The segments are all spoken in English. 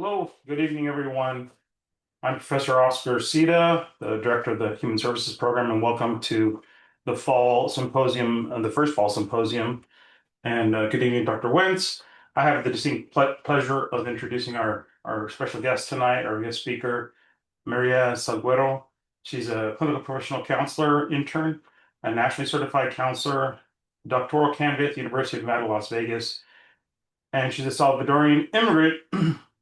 Hello, good evening, everyone. I'm Professor Oscar Sita, the Director of the Human Services Program, and welcome to the Fall Symposium, the first Fall Symposium. And good evening, Dr. Wentz. I have the distinct pleasure of introducing our special guest tonight, our guest speaker, Maria Salguero. She's a clinical professional counselor intern, a nationally certified counselor, doctoral candidate at the University of Nevada, Las Vegas, and she's a Salvadoran immigrant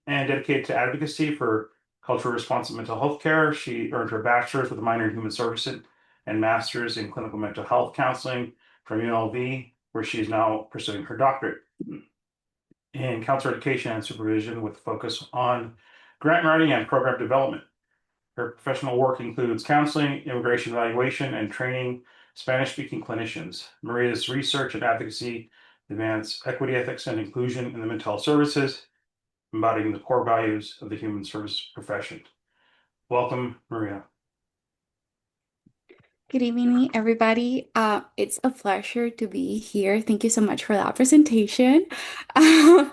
and dedicated to advocacy for culturally responsive mental health care. She earned her bachelor's with a minor in human services and master's in clinical mental health counseling from UNLV, where she is now pursuing her doctorate in counselor education and supervision with a focus on grant writing and program development. Her professional work includes counseling, immigration evaluation, and training Spanish-speaking clinicians. Maria's research and advocacy advance equity, ethics, and inclusion in the mental health services, embodying the core values of the human service profession. Welcome, Maria. Good evening, everybody. It's a pleasure to be here. Thank you so much for that presentation. I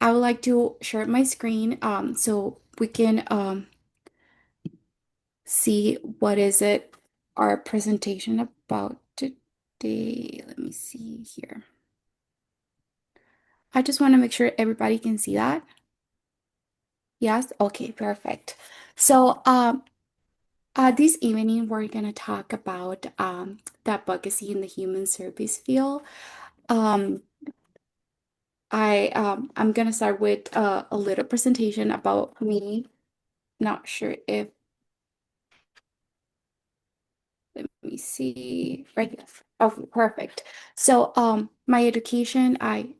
would like to share my screen so we can see what is it our presentation about today. Let me see here. I just want to make sure everybody can see that. Yes? Okay, perfect. So, this evening, we're going to talk about the advocacy in the human service field. Um, I'm gonna start with a little presentation about me. Not sure if let me see right here. Oh, perfect. My education, I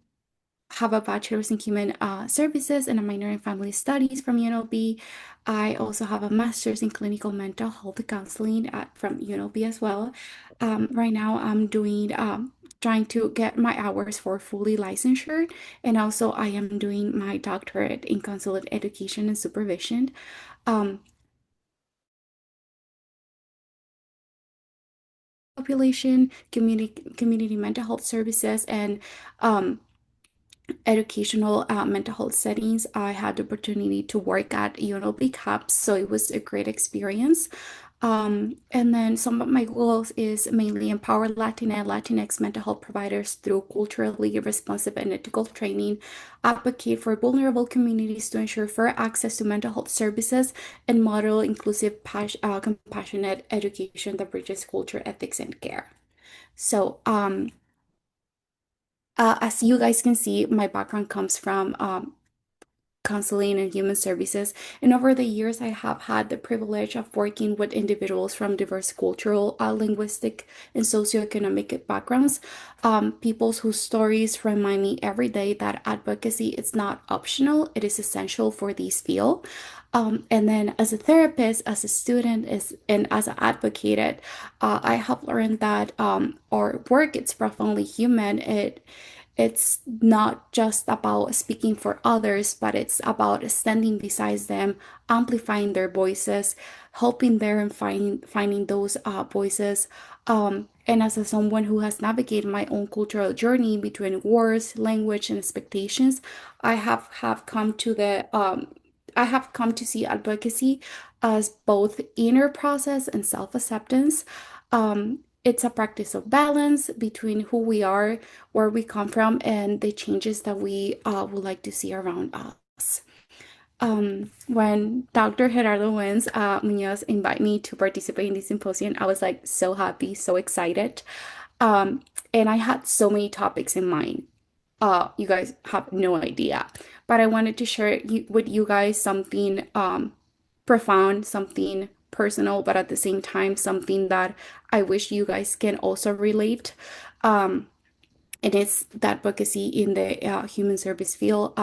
have a bachelor's in human services and a minor in family studies from UNLV. I also have a master's in clinical mental health counseling from UNLV as well. Right now, I'm doing trying to get my hours for fully licensure, and also I am doing my doctorate in counseling education and supervision. Um, Population, community mental health services, and um, educational mental health settings. I had the opportunity to work at UNLV CAPS, so it was a great experience. And then some of my goals is mainly empower Latina and Latinx mental health providers through culturally responsive and ethical training, advocate for vulnerable communities to ensure fair access to mental health services, and model inclusive, compassionate education that bridges culture, ethics, and care. So, as you guys can see, my background comes from counseling and human services. And over the years, I have had the privilege of working with individuals from diverse cultural, linguistic, and socioeconomic backgrounds, peoples whose stories remind me every day that advocacy is not optional, it is essential for this field. And then as a therapist, as a student, and as an advocate, I have learned that our work is profoundly human. It's not just about speaking for others, but it's about standing beside them, amplifying their voices, helping them and finding those voices. And as someone who has navigated my own cultural journey between words, language, and expectations, I have come to the I have come to see advocacy as both inner process and self-acceptance. It's a practice of balance between who we are, where we come from, and the changes that we would like to see around us. When Dr. Gerardo Wentz Munoz invited me to participate in this symposium, I was like so happy, so excited. And I had so many topics in mind. You guys have no idea. But I wanted to share with you guys something profound, something personal, but at the same time, something that I wish you guys can also relate. Um, and it's that advocacy in the human service field.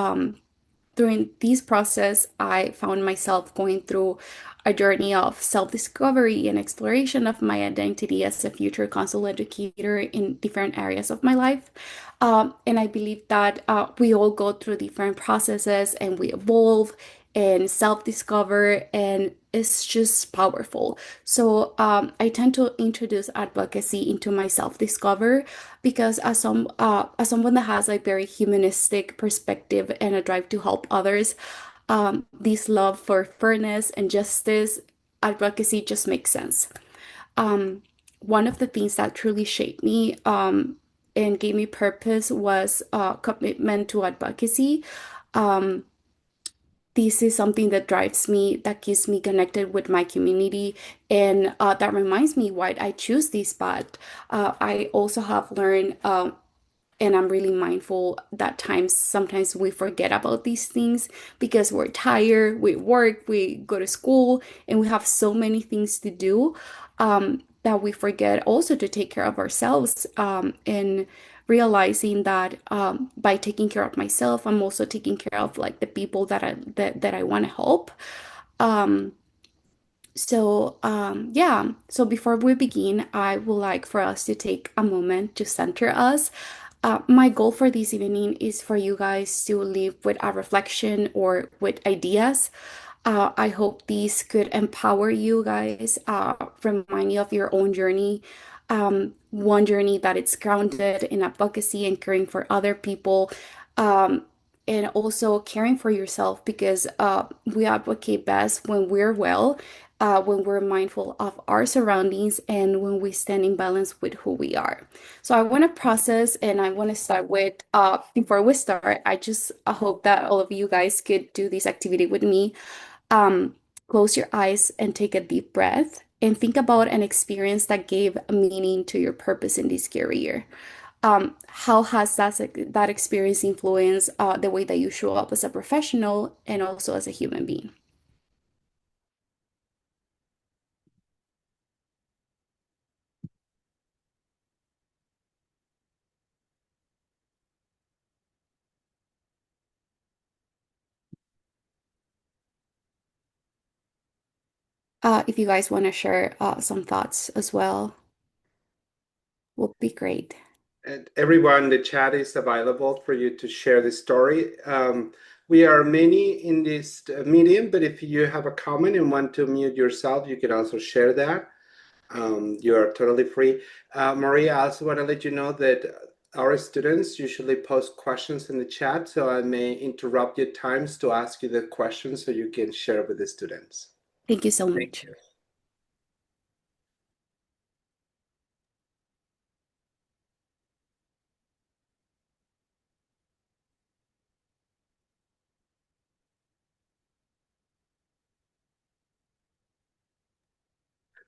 During this process, I found myself going through a journey of self-discovery and exploration of my identity as a future counselor educator in different areas of my life. And I believe that we all go through different processes and we evolve. and self-discover, and it's just powerful. So I tend to introduce advocacy into my self-discover because as someone that has a very humanistic perspective and a drive to help others, this love for fairness and justice, advocacy just makes sense. Um, One of the things that truly shaped me and gave me purpose was commitment to advocacy. Um, this is something that drives me, that keeps me connected with my community, and that reminds me why I choose this path. I also have learned, and I'm really mindful that sometimes we forget about these things because we're tired, we work, we go to school, and we have so many things to do, that we forget also to take care of ourselves. And realizing that by taking care of myself, I'm also taking care of like the people that I want to help. Um, yeah. So before we begin, I would like for us to take a moment to center us. My goal for this evening is for you guys to leave with a reflection or with ideas. I hope these could empower you guys, remind you of your own journey. One journey that it's grounded in advocacy and caring for other people. Um, and also caring for yourself because we advocate best when we're well, when we're mindful of our surroundings, and when we stand in balance with who we are. So I want to process and I want to start with, before we start, I hope that all of you guys could do this activity with me. Close your eyes and take a deep breath and think about an experience that gave meaning to your purpose in this career. How has that experience influenced the way that you show up as a professional and also as a human being? If you guys want to share some thoughts as well, would be great. And everyone, the chat is available for you to share the story. We are many in this meeting, but if you have a comment and want to mute yourself, you can also share that. You are totally free. Maria, I also want to let you know that our students usually post questions in the chat, so I may interrupt your times to ask you the questions so you can share with the students. Thank you so Thank much. you.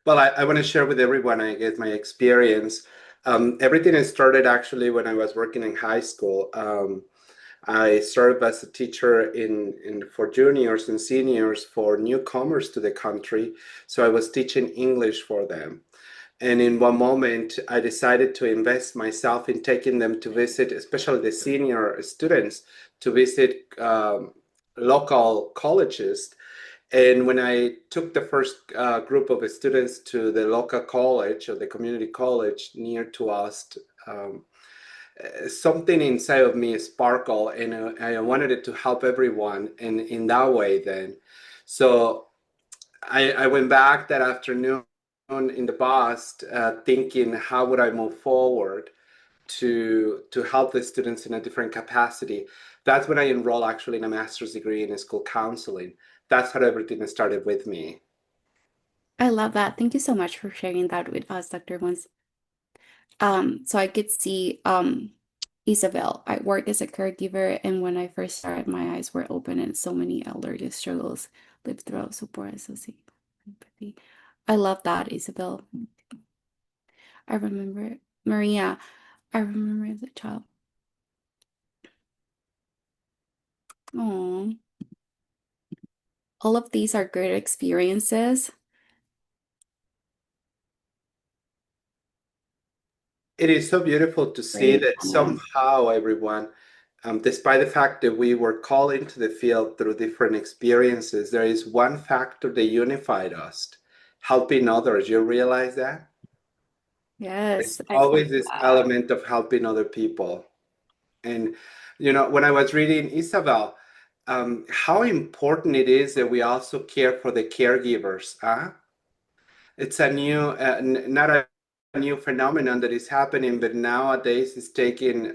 Well, I want to share with everyone, I guess, my experience. Everything has started actually when I was working in high school. I served as a teacher for juniors and seniors for newcomers to the country. So I was teaching English for them. And in one moment, I decided to invest myself in taking them to visit, especially the senior students, to visit local colleges. And when I took the first group of students to the local college or the community college near to us, um, something inside of me sparkled, and I wanted it to help everyone in that way then. So I went back that afternoon in the bus thinking, how would I move forward to help the students in a different capacity. That's when I enrolled actually in a master's degree in school counseling. That's how everything started with me. I love that. Thank you so much for sharing that with us, Dr. Wons. So I could see Isabel. I work as a caregiver, and when I first started, my eyes were open, and so many elderly struggles lived throughout support, associate, empathy. I love that, Isabel. I remember Maria. I remember as a child. Oh, all of these are great experiences. It is so beautiful to see Great. that somehow everyone, despite the fact that we were called into the field through different experiences, there is one factor that unified us, helping others. You realize that? There's Yes, I feel always this that. element of helping other people. And, when I was reading Isabel, how important it is that we also care for the caregivers. It's a new, not a new phenomenon that is happening, but nowadays it's taking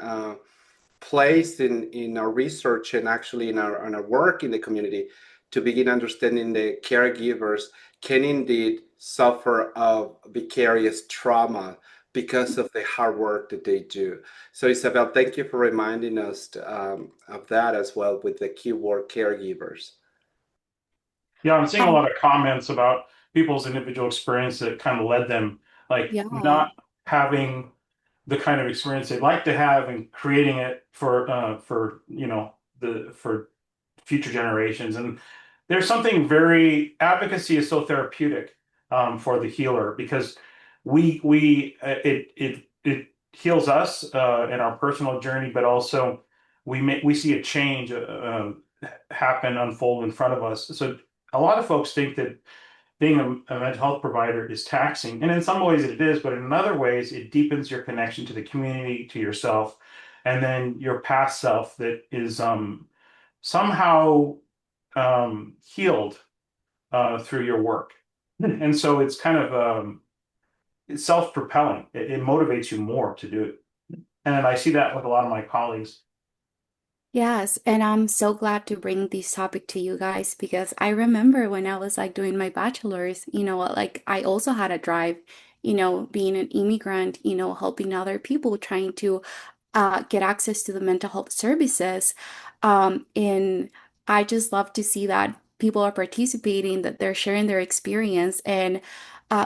place in our research and actually in our work in the community to begin understanding the caregivers can indeed suffer of vicarious trauma because of the hard work that they do. So Isabel, thank you for reminding us of that as well with the keyword caregivers. Yeah, I'm seeing a Um, lot of comments about people's individual experience that kind of led them, like yeah. not having the kind of experience they'd like to have and creating it for the for future generations. And there's something very advocacy is so therapeutic for the healer because it heals us in our personal journey, but also we see a change happen unfold in front of us. So a lot of folks think that being a mental health provider is taxing, and in some ways it is, but in other ways it deepens your connection to the community, to yourself, and then your past self that is somehow healed through your work. And so it's kind of it's self-propelling. It motivates you more to do it. And I see that with a lot of my colleagues. Yes, and I'm so glad to bring this topic to you guys because I remember when I was like doing my bachelor's, like I also had a drive, being an immigrant, helping other people trying to get access to the mental health services. And I just love to see that people are participating, that they're sharing their experience. And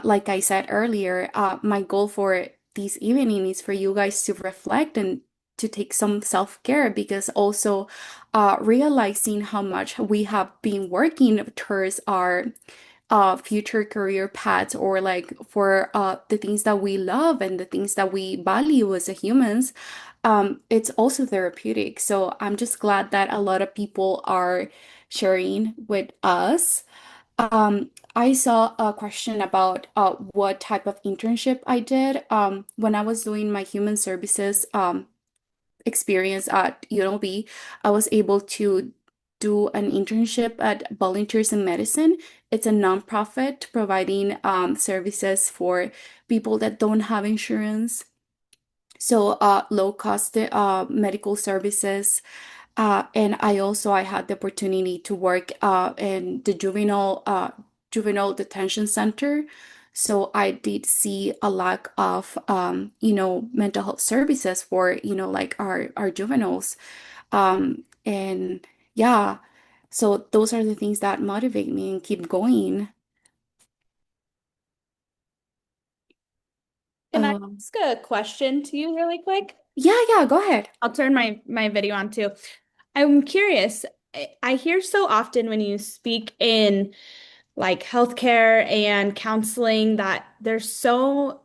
like I said earlier, my goal for this evening is for you guys to reflect and to take some self-care because also realizing how much we have been working towards our future career paths or like for the things that we love and the things that we value as a humans, it's also therapeutic. So I'm just glad that a lot of people are sharing with us. I saw a question about what type of internship I did when I was doing my human services experience at UNLV. I was able to do an internship at Volunteers in Medicine. It's a nonprofit providing services for people that don't have insurance. So low cost medical services. And I had the opportunity to work in the juvenile detention center. So I did see a lack of mental health services for like our juveniles. And yeah, so those are the things that motivate me and keep going. Can I Um, ask a question to you really quick? yeah, go ahead. I'll turn my video on too. I'm curious. I hear so often when you speak in like healthcare and counseling that there's so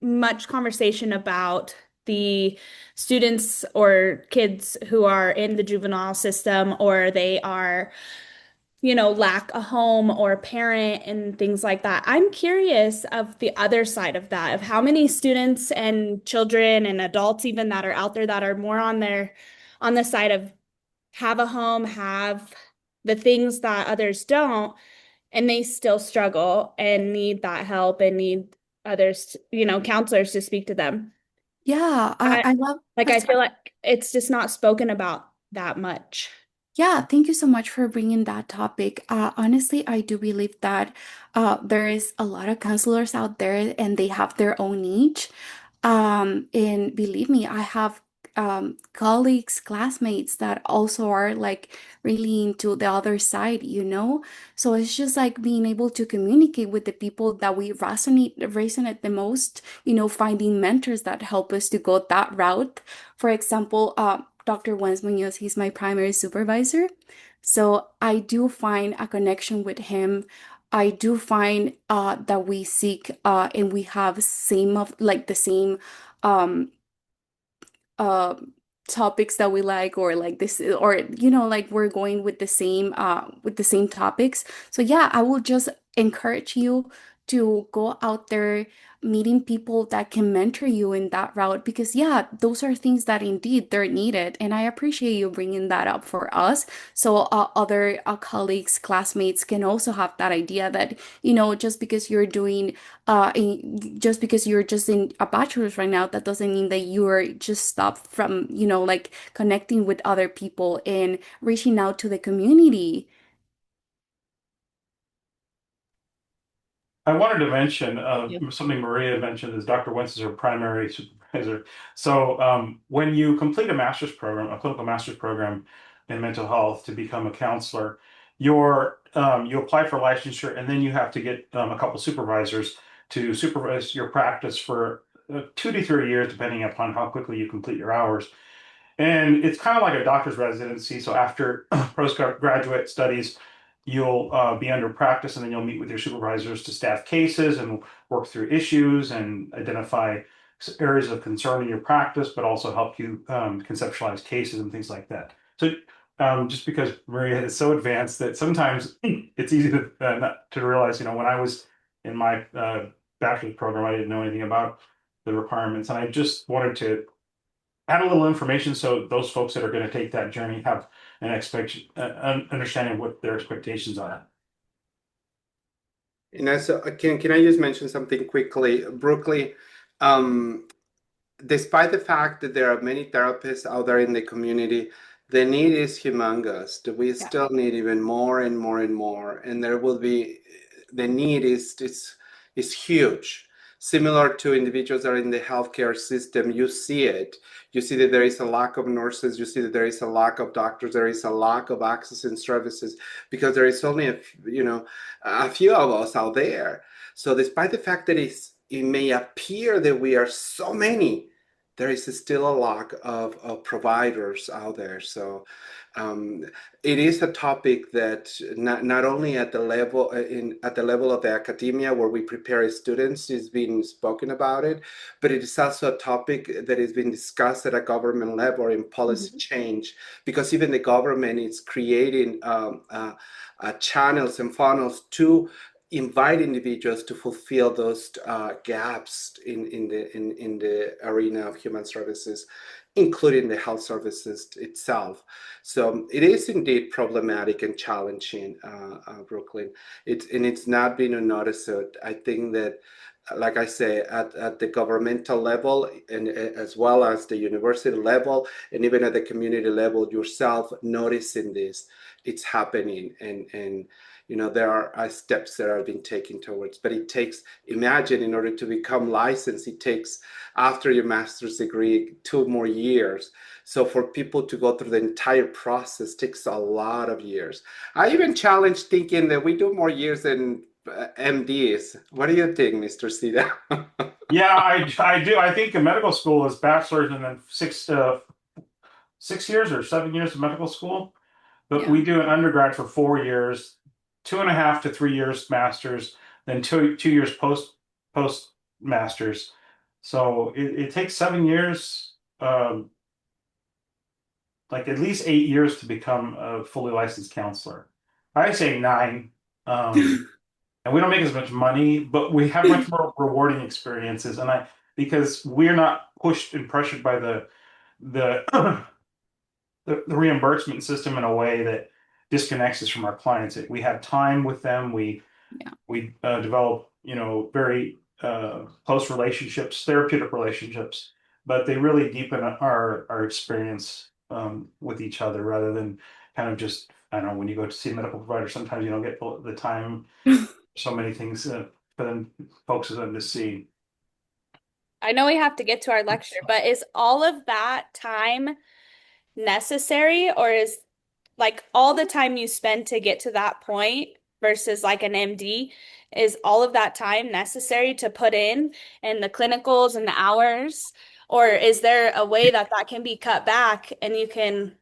much conversation about the students or kids who are in the juvenile system or they are lack a home or a parent and things like that. I'm curious of the other side of that, of how many students and children and adults even that are out there that are more on the side of have a home, have the things that others don't, and they still struggle and need that help and need others, counselors to speak to them. Yeah, I I love. I feel like it's just not spoken about that much. Yeah, thank you so much for bringing that topic. Honestly, I do believe that there is a lot of counselors out there and they have their own niche. And believe me, I have colleagues, classmates that also are like really into the other side. So it's just like being able to communicate with the people that we resonate the most, finding mentors that help us to go that route. For example, Dr. Wenz Munoz, he's my primary supervisor. So I do find a connection with him. I do find that we seek and we have same of like the same um uh topics that we like or like this or like we're going with the same topics. So yeah, I will just encourage you to go out there meeting people that can mentor you in that route, because yeah, those are things that indeed they're needed, and I appreciate you bringing that up for us, so other colleagues, classmates can also have that idea that, just because you're doing just because you're just in a bachelor's right now, that doesn't mean that you're just stopped from, like connecting with other people and reaching out to the community. I wanted to mention Yeah. something Maria mentioned is Dr. Wentz is her primary supervisor. So when you complete a master's program, a clinical master's program in mental health to become a counselor, you apply for licensure, and then you have to get a couple supervisors to supervise your practice for 2 to 3 years, depending upon how quickly you complete your hours. And it's kind of like a doctor's residency. So after postgraduate studies, you'll be under practice, and then you'll meet with your supervisors to staff cases and work through issues and identify areas of concern in your practice, but also help you conceptualize cases and things like that. So just because Maria is so advanced that sometimes it's easy to not to realize, when I was in my bachelor's program, I didn't know anything about the requirements, and I just wanted to add a little information so those folks that are going to take that journey have understanding of what their expectations are. So can I just mention something quickly? Brooklyn, despite the fact that there are many therapists out there in the community, the need is humongous. We Yeah. still need even more and more and more, and the need is huge. Similar to individuals that are in the healthcare system, you see it. You see that there is a lack of nurses. You see that there is a lack of doctors. There is a lack of access and services because there is only a few of us out there. So despite the fact that it may appear that we are so many, there is still a lack of providers out there. So it is a topic that not only at the level of the academia where we prepare students is being spoken about it, but it is also a topic that is being discussed at a government level in policy change, because even the government is creating channels and funnels to invite individuals to fulfill those gaps in the arena of human services, including the health services itself. So it is indeed problematic and challenging, Brooklyn. It's not been unnoticed. I think that, like I say, at the governmental level, and as well as the university level, and even at the community level, yourself noticing this, it's happening, and there are steps that are being taken towards. But it takes, imagine, in order to become licensed, it takes, after your master's degree, 2 more years. So for people to go through the entire process takes a lot of years. I even challenge thinking that we do more years than MDs. What do you think, Mr. Sida? Yeah, I do. I think a medical school is bachelor's and then 6 years or 7 years of medical school. But Yeah. we do an undergrad for 4 years, 2.5 to 3 years master's, then two years post master's. So it takes 7 years, like at least 8 years to become a fully licensed counselor. I say 9. And we don't make as much money, but we have much more rewarding experiences. Because we're not pushed and pressured by the the reimbursement system in a way that disconnects us from our clients. We have time with them. We develop, very close relationships, therapeutic relationships, but they really deepen our experience with each other, rather than kind of just, I don't know, when you go to see a medical provider, sometimes you don't get the time, so many things for them folks for them to see. I know we have to get to our lecture, but is all of that time necessary, or is like all the time you spend to get to that point versus like an MD, is all of that time necessary to put in the clinicals and the hours? Or is there a way that can be cut back and you can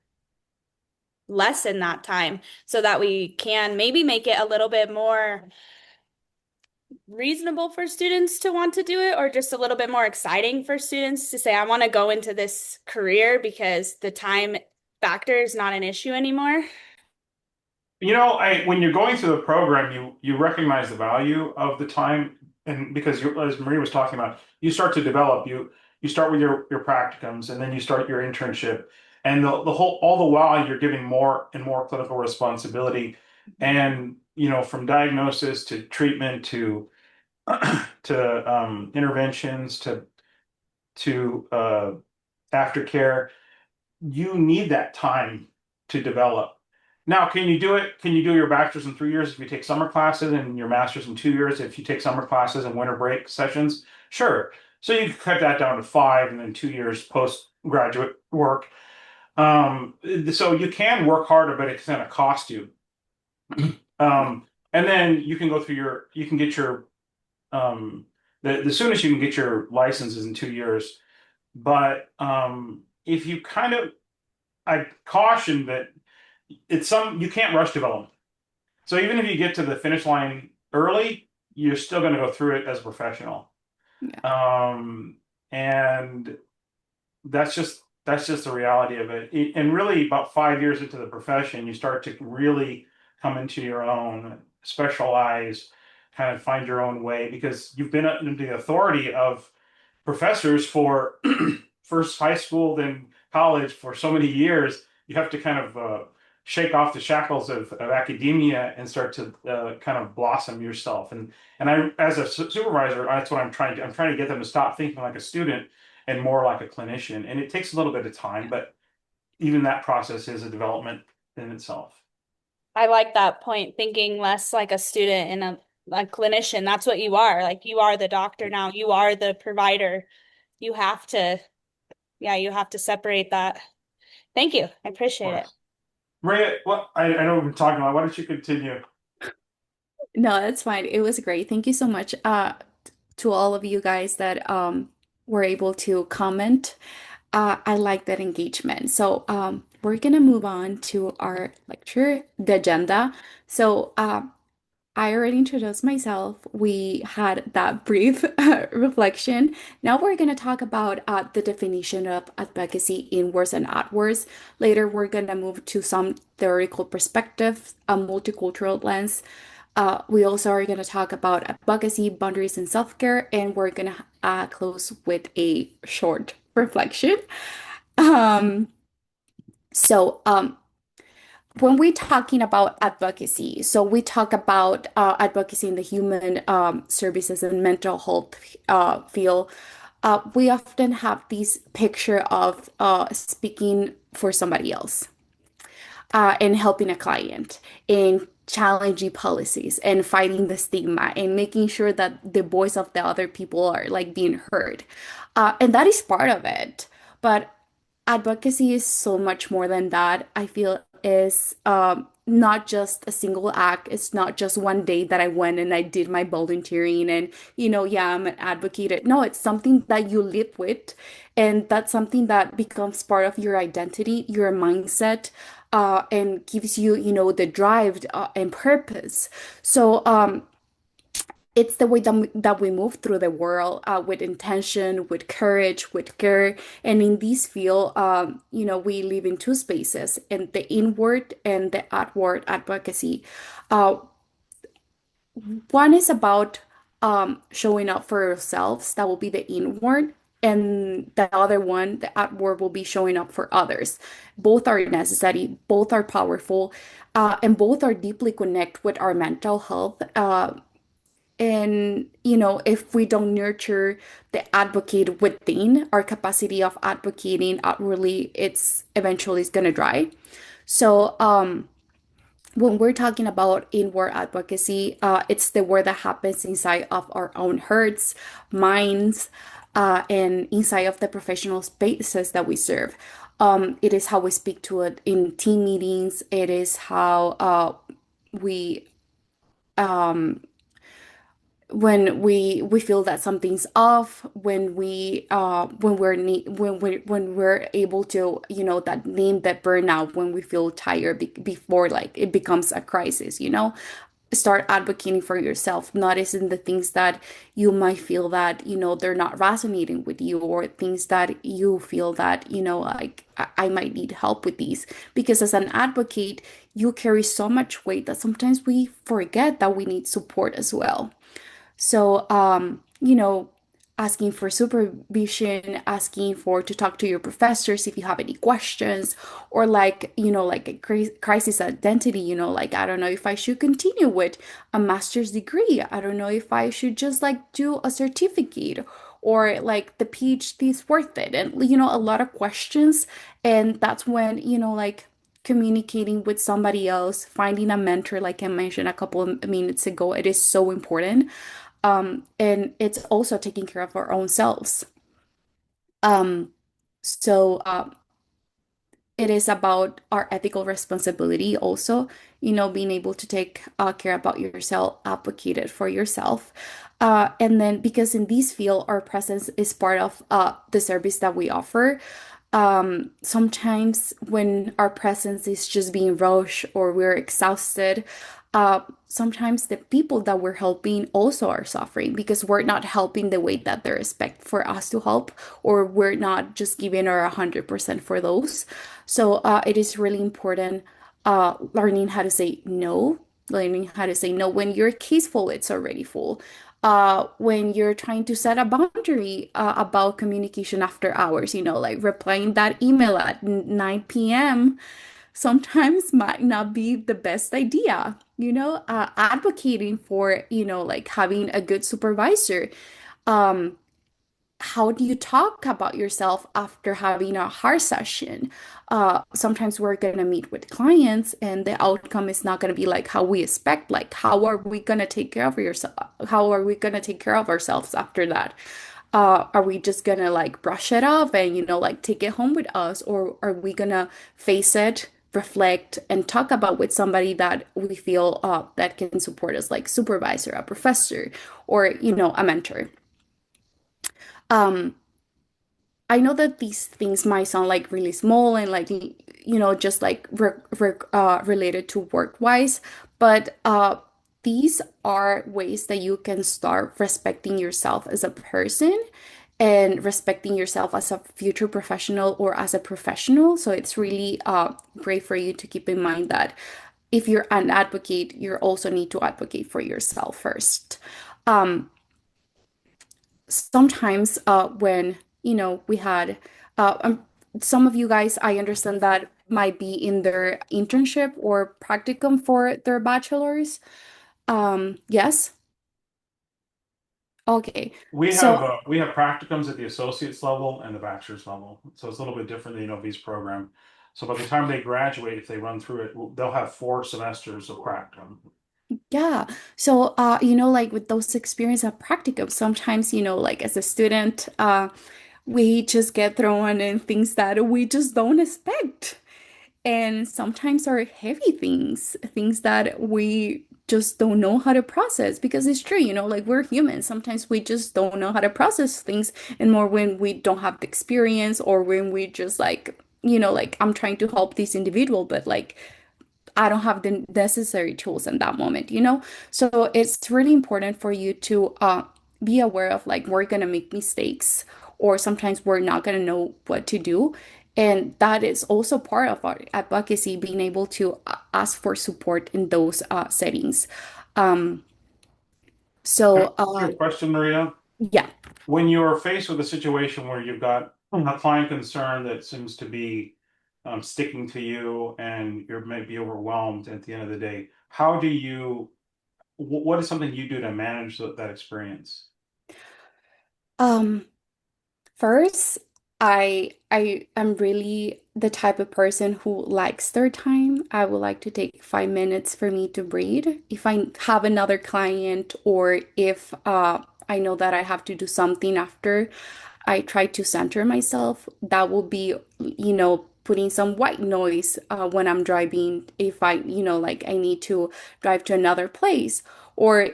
lessen that time so that we can maybe make it a little bit more reasonable for students to want to do it, or just a little bit more exciting for students to say, I want to go into this career because the time factor is not an issue anymore? I when you're going through the program, you recognize the value of the time, and because as Marie was talking about, you start to develop. You start with your practicums, and then you start your internship, and the whole all the while you're giving more and more clinical responsibility, and from diagnosis to treatment to interventions to aftercare. You need that time to develop. Now, can you do it? Can you do your bachelor's in 3 years if you take summer classes and your master's in 2 years if you take summer classes and winter break sessions? Sure. So you can cut that down to 5 and then 2 years postgraduate work. So you can work harder, but it's going to cost you. And then you can go through you can get your, the soonest you can get your license is in 2 years. But if you I caution that you can't rush development. So even if you get to the finish line early, you're still going to go through it as a professional. Yeah. And that's just the reality of it. And really, about 5 years into the profession, you start to really come into your own, specialize, kind of find your own way because you've been under the authority of professors for first high school, then college for so many years. You have to kind of shake off the shackles of academia and start to kind of blossom yourself. And I, as a supervisor, that's what I'm trying to get them to stop thinking like a student and more like a clinician. And it takes a little bit of time, but even that process is a development in itself. I like that point, thinking less like a student and a clinician. That's what you are. Like you are the doctor now. You are the provider. You have to, yeah, you have to separate that. Thank you. I Of appreciate it. course. Maria, well, I know we've been talking about. Why don't you continue? No, that's fine. It was great. Thank you so much to all of you guys that were able to comment. I like that engagement. So we're gonna move on to our lecture, the agenda. So I already introduced myself. We had that brief reflection. Now we're going to talk about the definition of advocacy in words and outwards. Later, we're going to move to some theoretical perspectives, a multicultural lens. We also are going to talk about advocacy, boundaries, and self-care, and we're going to close with a short reflection. Um, so, when we're talking about advocacy, so we talk about advocacy in the human services and mental health field. We often have this picture of speaking for somebody else and helping a client and challenging policies and fighting the stigma and making sure that the voice of the other people are like being heard. And that is part of it. But advocacy is so much more than that. I feel is not just a single act. It's not just one day that I went and I did my volunteering and, yeah, I'm an advocate. No, it's something that you live with. And that's something that becomes part of your identity, your mindset, and gives you, the drive and purpose. So, it's the way that we move through the world with intention, with courage, with care. And in this field, we live in two spaces, in the inward and the outward advocacy. Uh, One is about showing up for ourselves, that will be the inward. And the other one, the outward, will be showing up for others. Both are necessary, both are powerful, and both are deeply connected with our mental health. And, if we don't nurture the advocate within, our capacity of advocating outwardly, it's eventually is gonna dry. So, when we're talking about inward advocacy, it's the work that happens inside of our own hearts, minds, and inside of the professional spaces that we serve. It is how we speak to it in team meetings. It is how we um, when we feel that something's off, when we're able to, that name that burnout, when we feel tired before like it becomes a crisis. start advocating for yourself, noticing the things that you might feel that, they're not resonating with you, or things that you feel that, like I might need help with these. Because as an advocate, you carry so much weight that sometimes we forget that we need support as well. So, asking for supervision, asking for to talk to your professors if you have any questions, or like, like a crisis identity, like, I don't know if I should continue with a master's degree. I don't know if I should just like do a certificate, or like the PhD is worth it. And, a lot of questions. And that's when, like, communicating with somebody else, finding a mentor, like I mentioned a couple of minutes ago, it is so important. And it's also taking care of our own selves. Um, so it is about our ethical responsibility also, being able to take care about yourself, advocated for yourself. And then because in this field, our presence is part of the service that we offer. Sometimes when our presence is just being rushed or we're exhausted, sometimes the people that we're helping also are suffering because we're not helping the way that they expect for us to help, or we're not just giving our 100% for those. So it is really important learning how to say no, learning how to say no when your case full, it's already full. When you're trying to set a boundary about communication after hours, like replying that email at 9 p.m. sometimes might not be the best idea, advocating for, like having a good supervisor. Um, how do you talk about yourself after having a hard session? Sometimes we're going to meet with clients and the outcome is not going to be like how we expect. Like, how are we going to take care of yourself? How are we going to take care of ourselves after that? Are we just going to like brush it off and, like take it home with us? Or are we going to face it, reflect, and talk about with somebody that we feel that can support us, like supervisor, a professor, or, a mentor? Um, I know that these things might sound like really small and like, just like related to work-wise, but these are ways that you can start respecting yourself as a person and respecting yourself as a future professional or as a professional. So it's really great for you to keep in mind that if you're an advocate, you also need to advocate for yourself first. Um, Sometimes when we had some of you guys, I understand that might be in their internship or practicum for their bachelor's. Yes. Okay. So We have practicums at the associate's level and the bachelor's level, so it's a little bit different than the UNLV's program. So by the time they graduate, if they run through it, they'll have 4 semesters of practicum. yeah. So like with those experience of practicum, sometimes, like as a student, we just get thrown in things that we just don't expect. And sometimes are heavy things, things that we just don't know how to process because it's true, like we're humans. Sometimes we just don't know how to process things, and more when we don't have the experience or when we just like, like I'm trying to help this individual, but like I don't have the necessary tools in that moment, So it's really important for you to be aware of like we're gonna make mistakes or sometimes we're not gonna know what to do. And that is also part of our advocacy, being able to ask for support in those settings. Um, Can I so ask you a question, Maria? yeah. When you're faced with a situation where you've got a client concern that seems to be sticking to you and you're maybe overwhelmed at the end of the day, how do you, what is something you do to manage that experience? Um, First, I am really the type of person who likes their time. I would like to take 5 minutes for me to breathe. If I have another client or if I know that I have to do something after, I try to center myself. That will be, putting some white noise when I'm driving. If I, like I need to drive to another place. Or,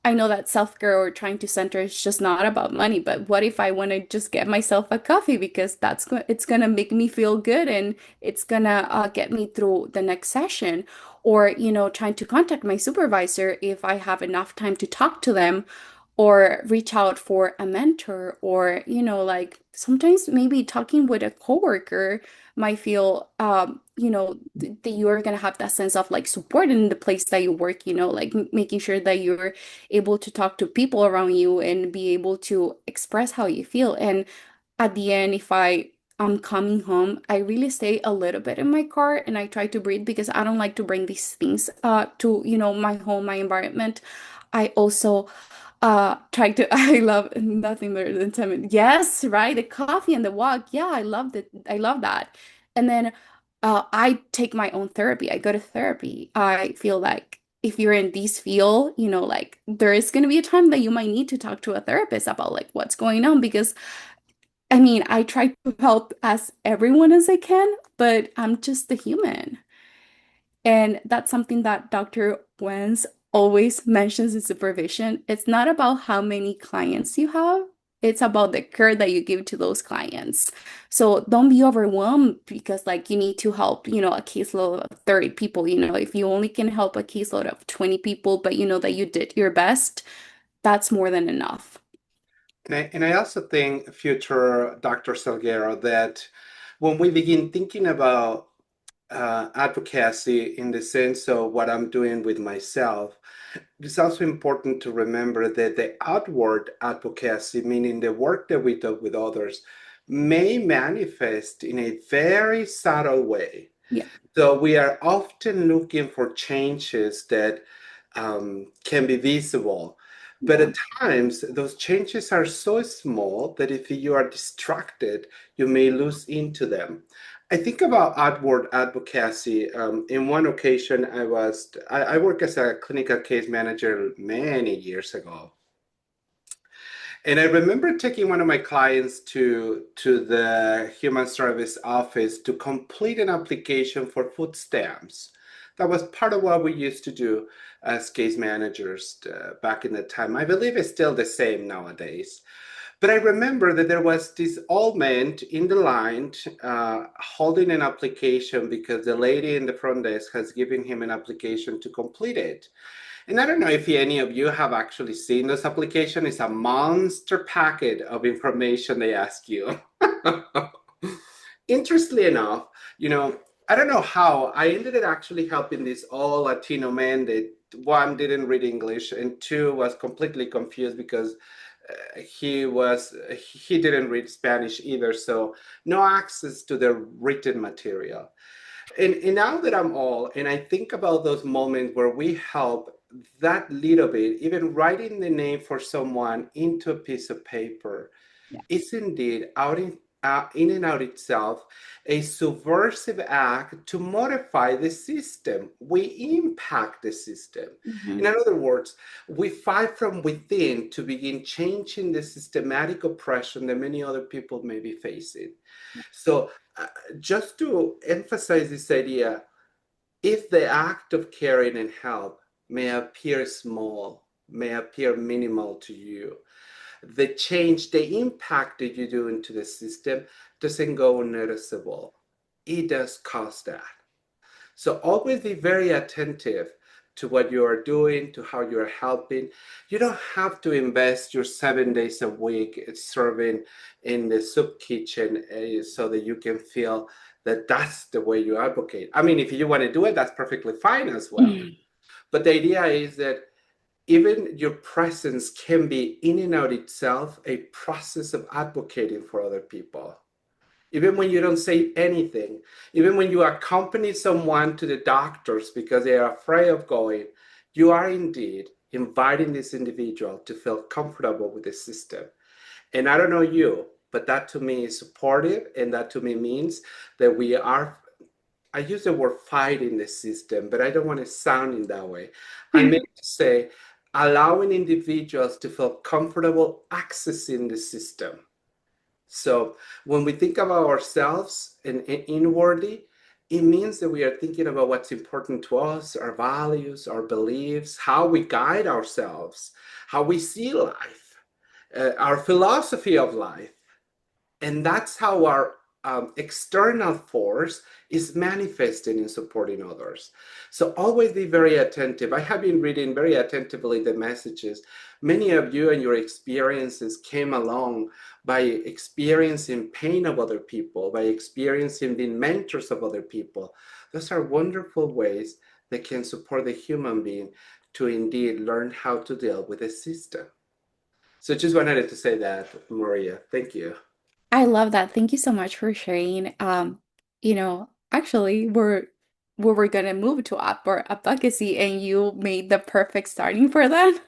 I know that self-care or trying to center is just not about money, but what if I want to just get myself a coffee because it's gonna make me feel good and it's gonna get me through the next session. or, trying to contact my supervisor if I have enough time to talk to them, or reach out for a mentor, or, like sometimes maybe talking with a coworker might feel, that you're going to have that sense of like support in the place that you work, like making sure that you're able to talk to people around you and be able to express how you feel. And at the end, if I'm coming home, I really stay a little bit in my car and I try to breathe because I don't like to bring these things to, my home, my environment. I also try to I love nothing better than 10 minutes. Yes, right. The coffee and the walk. Yeah, I love it. I love that. And then I take my own therapy. I go to therapy. I feel like if you're in this field, like there is going to be a time that you might need to talk to a therapist about like what's going on, because I mean, I try to help as everyone as I can, but I'm just a human. And that's something that Dr. Wentz always mentions in supervision. It's not about how many clients you have, it's about the care that you give to those clients. So don't be overwhelmed because like you need to help, a caseload of 30 people. If you only can help a caseload of 20 people, but you know that you did your best, that's more than enough. And I also think, future Dr. Salguero, that when we begin thinking about advocacy in the sense of what I'm doing with myself, it's also important to remember that the outward advocacy, meaning the work that we do with others, may manifest in a very subtle way. Yeah. So we are often looking for changes that can be visible. But Yeah. at times, those changes are so small that if you are distracted, you may lose into them. I think about outward advocacy. In one occasion, I worked as a clinical case manager many years ago. And I remember taking one of my clients to the human service office to complete an application for food stamps. That was part of what we used to do as case managers back in the time. I believe it's still the same nowadays. But I remember that there was this old man in the line holding an application because the lady in the front desk has given him an application to complete it. And I don't know if any of you have actually seen this application. It's a monster packet of information they ask you. Interestingly enough, I don't know how I ended up actually helping this all Latino man that, one, didn't read English, and two, was completely confused because he didn't read Spanish either, so no access to the written material. And now that I'm old and I think about those moments where we help that little bit, even writing the name for someone into a piece of paper, Yeah. is indeed in and out itself a subversive act to modify the system. We impact the system. Mhm. In other words, we fight from within to begin changing the systematic oppression that many other people may be facing. So, just to emphasize this idea, if the act of caring and help may appear small, may appear minimal to you, the change, the impact that you do into the system doesn't go unnoticeable. It does cause that. So always be very attentive to what you are doing, to how you are helping. You don't have to invest your 7 days a week serving in the soup kitchen so that you can feel that that's the way you advocate. I mean, if you want to do it, that's perfectly fine as well. But the idea is that even your presence can be in and out itself a process of advocating for other people. Even when you don't say anything, even when you accompany someone to the doctors because they are afraid of going, you are indeed inviting this individual to feel comfortable with the system. And I don't know you, but that to me is supportive. And that to me means that we are, I use the word fighting the system, but I don't want to sound in that way. I meant to say allowing individuals to feel comfortable accessing the system. So when we think about ourselves and inwardly, it means that we are thinking about what's important to us, our values, our beliefs, how we guide ourselves, how we see life, our philosophy of life. And that's how our external force is manifesting in supporting others. So always be very attentive. I have been reading very attentively the messages. Many of you and your experiences came along by experiencing pain of other people, by experiencing being mentors of other people. Those are wonderful ways that can support the human being to indeed learn how to deal with the system. So just wanted to say that, Maria. Thank you. I love that. Thank you so much for sharing. Actually, we were gonna move to advocacy, and you made the perfect starting for that.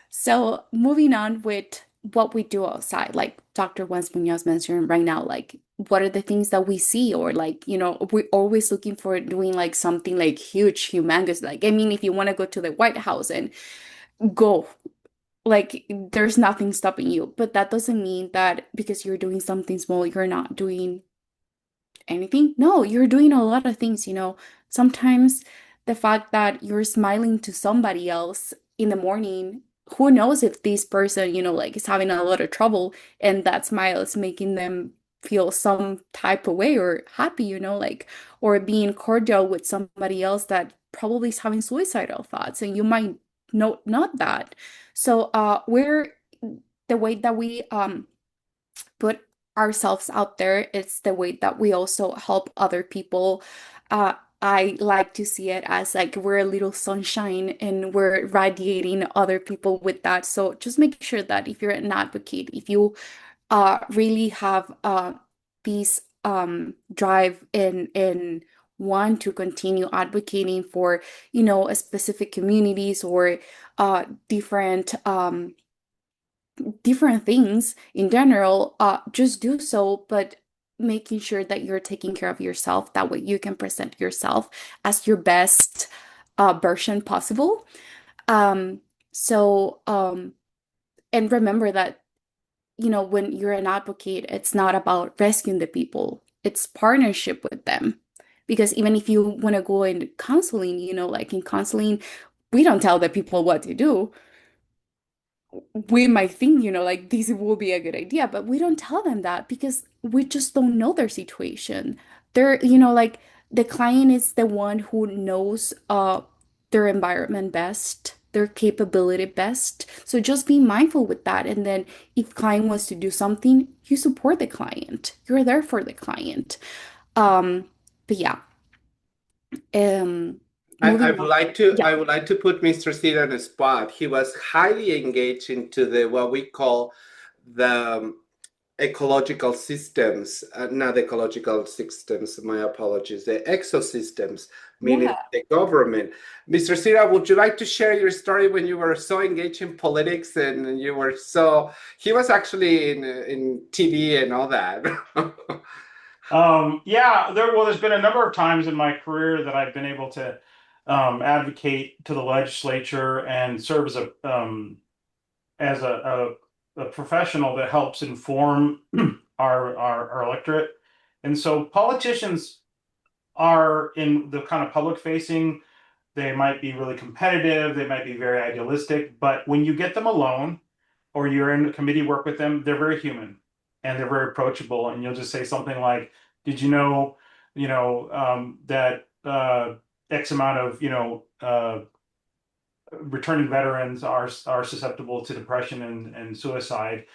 So moving on with what we do outside, like Dr. Juan Munoz mentioned right now, like what are the things that we see, or like, we're always looking for doing like something like huge, humongous. Like, I mean, if you want to go to the White House and go, like there's nothing stopping you. But that doesn't mean that because you're doing something small, you're not doing anything. No, you're doing a lot of things. Sometimes the fact that you're smiling to somebody else in the morning, who knows if this person, like is having a lot of trouble and that smile is making them feel some type of way or happy, like, or being cordial with somebody else that probably is having suicidal thoughts and you might know not that. So we're the way that we put ourselves out there, it's the way that we also help other people. I like to see it as like we're a little sunshine and we're radiating other people with that. So just make sure that if you're an advocate, if you really have this drive and want to continue advocating for, a specific communities or different different things in general, just do so, but making sure that you're taking care of yourself. That way you can present yourself as your best version possible. Um, so, and remember that, when you're an advocate, it's not about rescuing the people, it's partnership with them. Because even if you want to go in counseling, like in counseling, we don't tell the people what to do. We might think, like this will be a good idea, but we don't tell them that because we just don't know their situation. They're, like the client is the one who knows their environment best, their capability best. So just be mindful with that. And then if client wants to do something, you support the client. You're there for the client. Um, but yeah, um, I moving would on. like to Yeah. I would like to put Mr. Seed on the spot. He was highly engaged into the what we call the ecological systems, not ecological systems, my apologies, the exosystems, meaning Yeah. the government. Mr. Sira, would you like to share your story when you were so engaged in politics and you were so, he was actually in TV and all that. Yeah, there's been a number of times in my career that I've been able to advocate to the legislature and serve as a professional that helps inform our electorate. And so politicians are in the kind of public facing, they might be really competitive, they might be very idealistic, but when you get them alone or you're in committee work with them, they're very human and they're very approachable. And you'll just say something like, "Did you know, that X amount of returning veterans are susceptible to depression and suicide,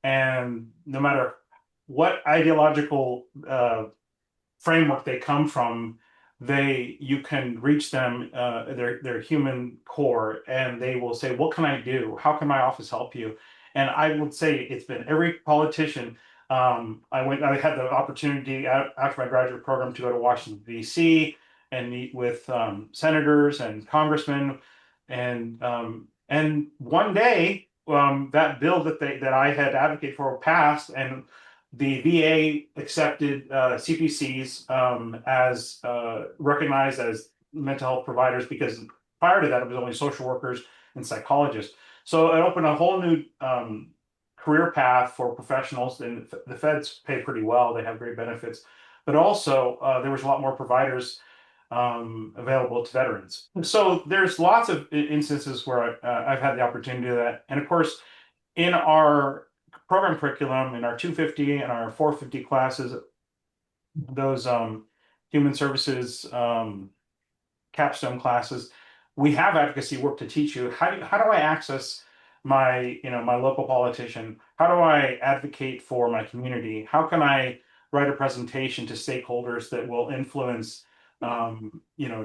and no matter what ideological framework they come from, you can reach them, their human core, and they will say, "What can I do? How can my office help you?" And I would say it's been every politician. I had the opportunity after my graduate program to go to Washington, D.C. and meet with senators and congressmen, and one day that bill that I had advocated for passed, and the VA accepted CPCs as recognized as mental health providers, because prior to that it was only social workers and psychologists. So it opened a whole new career path for professionals, and the feds pay pretty well. They have great benefits, but also there was a lot more providers available to veterans. So there's lots of instances where I've had the opportunity to do that. And of course, in our program curriculum, in our 250 and our 450 classes, those human services capstone classes, we have advocacy work to teach you. How do I access my, my local politician? How do I advocate for my community? How can I write a presentation to stakeholders that will influence,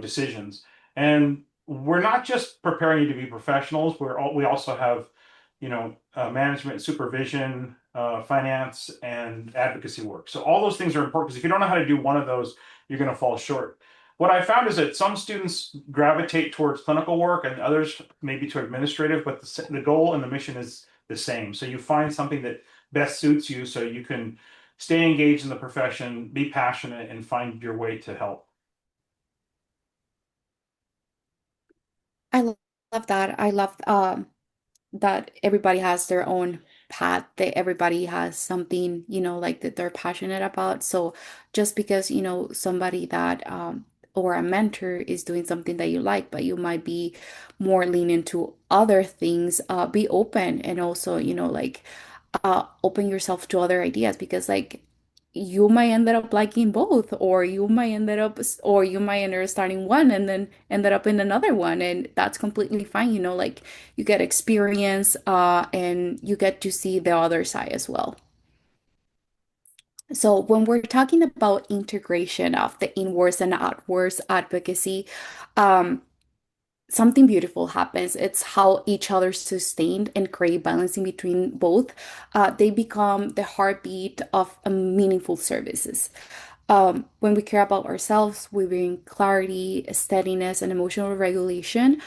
decisions? And we're not just preparing you to be professionals. We also have, management, supervision, finance, and advocacy work. So all those things are important because if you don't know how to do one of those, you're going to fall short. What I found is that some students gravitate towards clinical work and others maybe to administrative, but the goal and the mission is the same. So you find something that best suits you so you can stay engaged in the profession, be passionate, and find your way to help. I love that. I love that everybody has their own path, that everybody has something, like that they're passionate about. So just because, somebody that or a mentor is doing something that you like, but you might be more leaning to other things, be open and also, like open yourself to other ideas because like you might end up liking both, or you might end up starting one and then ended up in another one, and that's completely fine. Like you get experience, and you get to see the other side as well. So when we're talking about integration of the inwards and outwards advocacy, um, something beautiful happens. It's how each other sustained and create balance in between both. They become the heartbeat of meaningful services. When we care about ourselves, we bring clarity, steadiness, and emotional regulation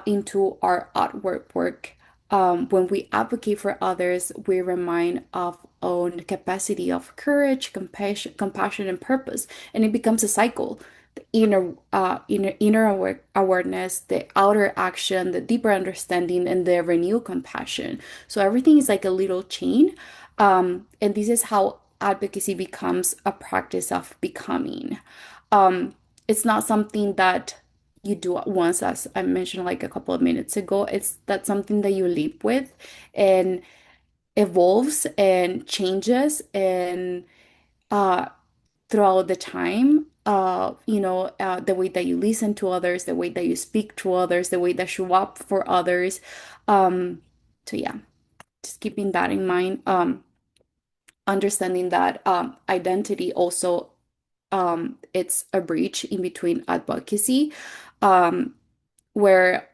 into our outward work. When we advocate for others, we remind of own capacity of courage, compassion, and purpose, and it becomes a cycle. The inner awareness, the outer action, the deeper understanding, and the renewed compassion. So everything is like a little chain, and this is how advocacy becomes a practice of becoming. It's not something that you do at once, as I mentioned like a couple of minutes ago. It's that something that you live with and evolves and changes and uh, throughout the time. The way that you listen to others, the way that you speak to others, the way that you show up for others. Um, so yeah, just keeping that in mind. Understanding that identity also it's a breach in between advocacy, um, where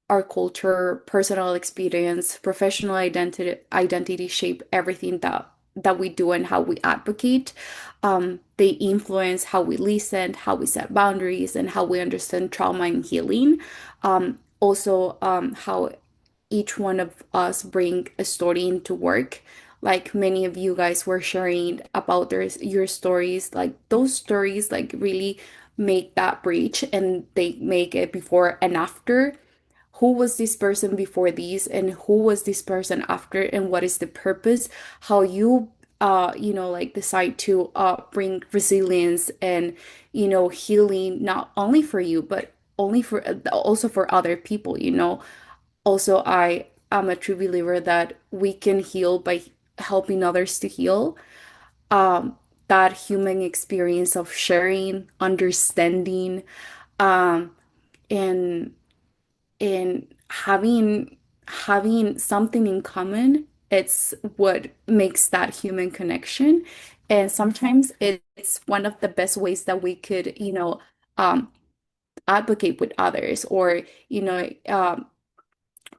our culture, personal experience, professional identity shape everything that we do and how we advocate. They influence how we listen, how we set boundaries, and how we understand trauma and healing. Also, how each one of us bring a story into work. Like many of you guys were sharing about your stories, like those stories like really make that breach, and they make it before and after. Who was this person before these, and who was this person after, and what is the purpose? How you like decide to bring resilience and healing, not only for you but only for also for other people. Also, I am a true believer that we can heal by helping others to heal. That human experience of sharing, understanding, um, and having something in common, it's what makes that human connection. And sometimes it's one of the best ways that we could, um, advocate with others, or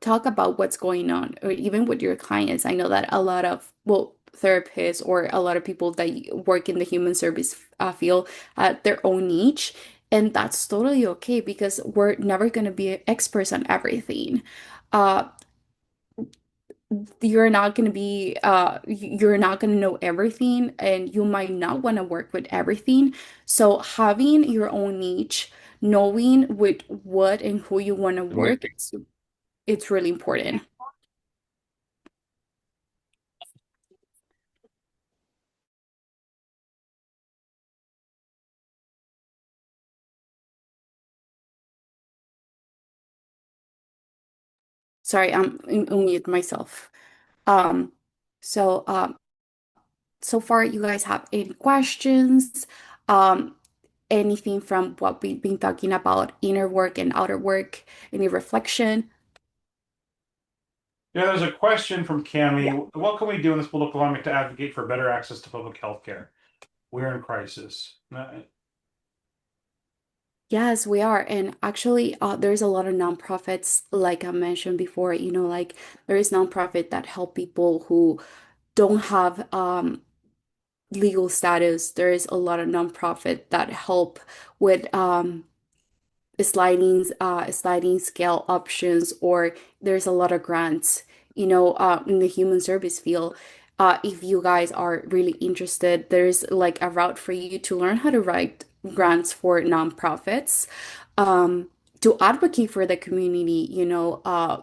talk about what's going on, or even with your clients. I know that a lot of, well, therapists or a lot of people that work in the human service field at their own niche, and that's totally okay because we're never going to be experts on everything. Uh, you're not going to know everything, and you might not want to work with everything. So having your own niche, knowing with what and who you want to work, it's really important. Sorry, I'm on mute myself. Um, so so far, you guys have any questions? Um, anything from what we've been talking about, inner work and outer work, any reflection? Yeah, there's a question from Yeah. Cami. What can we do in this political climate to advocate for better access to public health care? We're in crisis. Yes, we are. And actually, there's a lot of nonprofits, like I mentioned before, like there is nonprofit that help people who don't have legal status. There is a lot of nonprofit that help with sliding scale options, or there's a lot of grants, in the human service field. If you guys are really interested, there's like a route for you to learn how to write grants for nonprofits, to advocate for the community,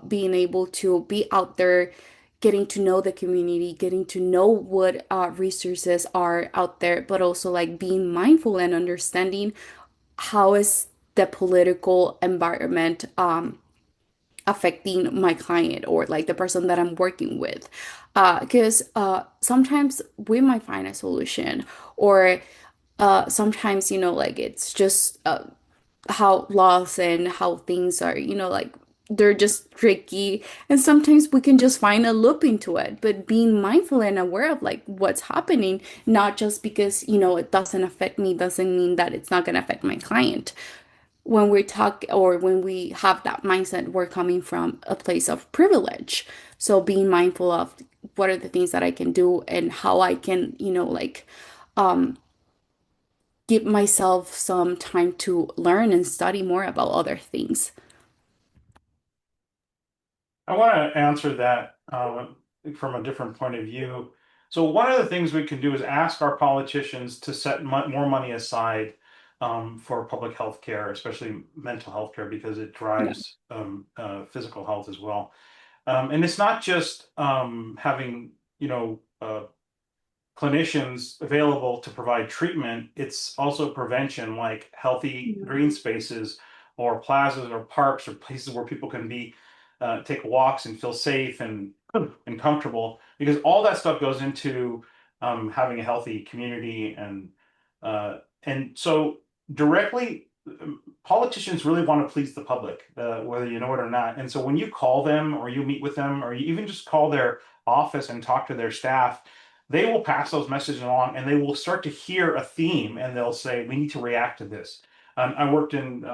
being able to be out there, getting to know the community, getting to know what resources are out there, but also like being mindful and understanding how is the political environment affecting my client, or like the person that I'm working with. Because sometimes we might find a solution, or sometimes, like it's just how laws and how things are, like they're just tricky. And sometimes we can just find a loop into it. But being mindful and aware of like what's happening, not just because, it doesn't affect me, doesn't mean that it's not going to affect my client. When we talk, or when we have that mindset, we're coming from a place of privilege. So being mindful of what are the things that I can do, and how I can, like um give myself some time to learn and study more about other things. I want to answer that from a different point of view. So one of the things we can do is ask our politicians to set more money aside for public health care, especially mental health care, because it Yeah. drives physical health as well. And it's not just having, clinicians available to provide treatment, it's also prevention, like healthy green spaces or plazas or parks or places where people can be take walks and feel safe and comfortable, because all that stuff goes into having a healthy community. And so directly, politicians really want to please the public, whether you know it or not. And so when you call them or you meet with them or you even just call their office and talk to their staff, they will pass those messages along and they will start to hear a theme and they'll say, we need to react to this. I worked in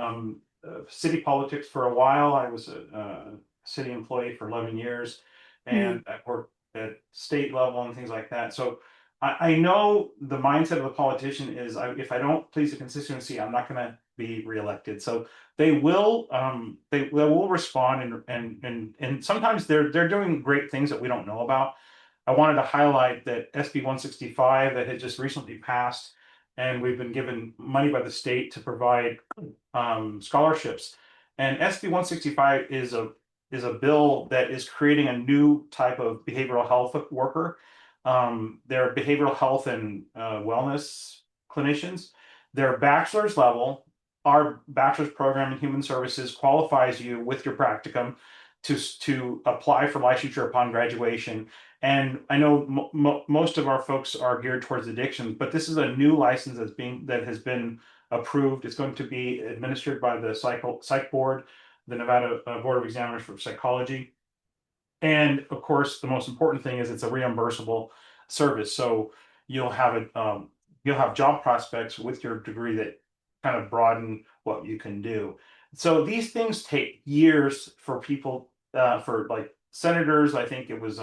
city politics for a while. I was a city employee for 11 years, Mm. and I worked at state level and things like that. So I know the mindset of a politician is, if I don't please the constituency, I'm not going to be reelected. So they will respond, and sometimes they're doing great things that we don't know about. I wanted to highlight that SB 165 that had just recently passed, and we've been given money by the state to provide scholarships. And SB 165 is a bill that is creating a new type of behavioral health worker. They're behavioral health and wellness clinicians. They're bachelor's level. Our bachelor's program in human services qualifies you with your practicum to apply for licensure upon graduation. And I know most of our folks are geared towards addictions, but this is a new license that has been approved. It's going to be administered by the psych board, the Nevada Board of Examiners for Psychology. And of course, the most important thing is it's a reimbursable service. So you'll have you'll have job prospects with your degree that kind of broaden what you can do. So these things take years for people, for like senators. I think it was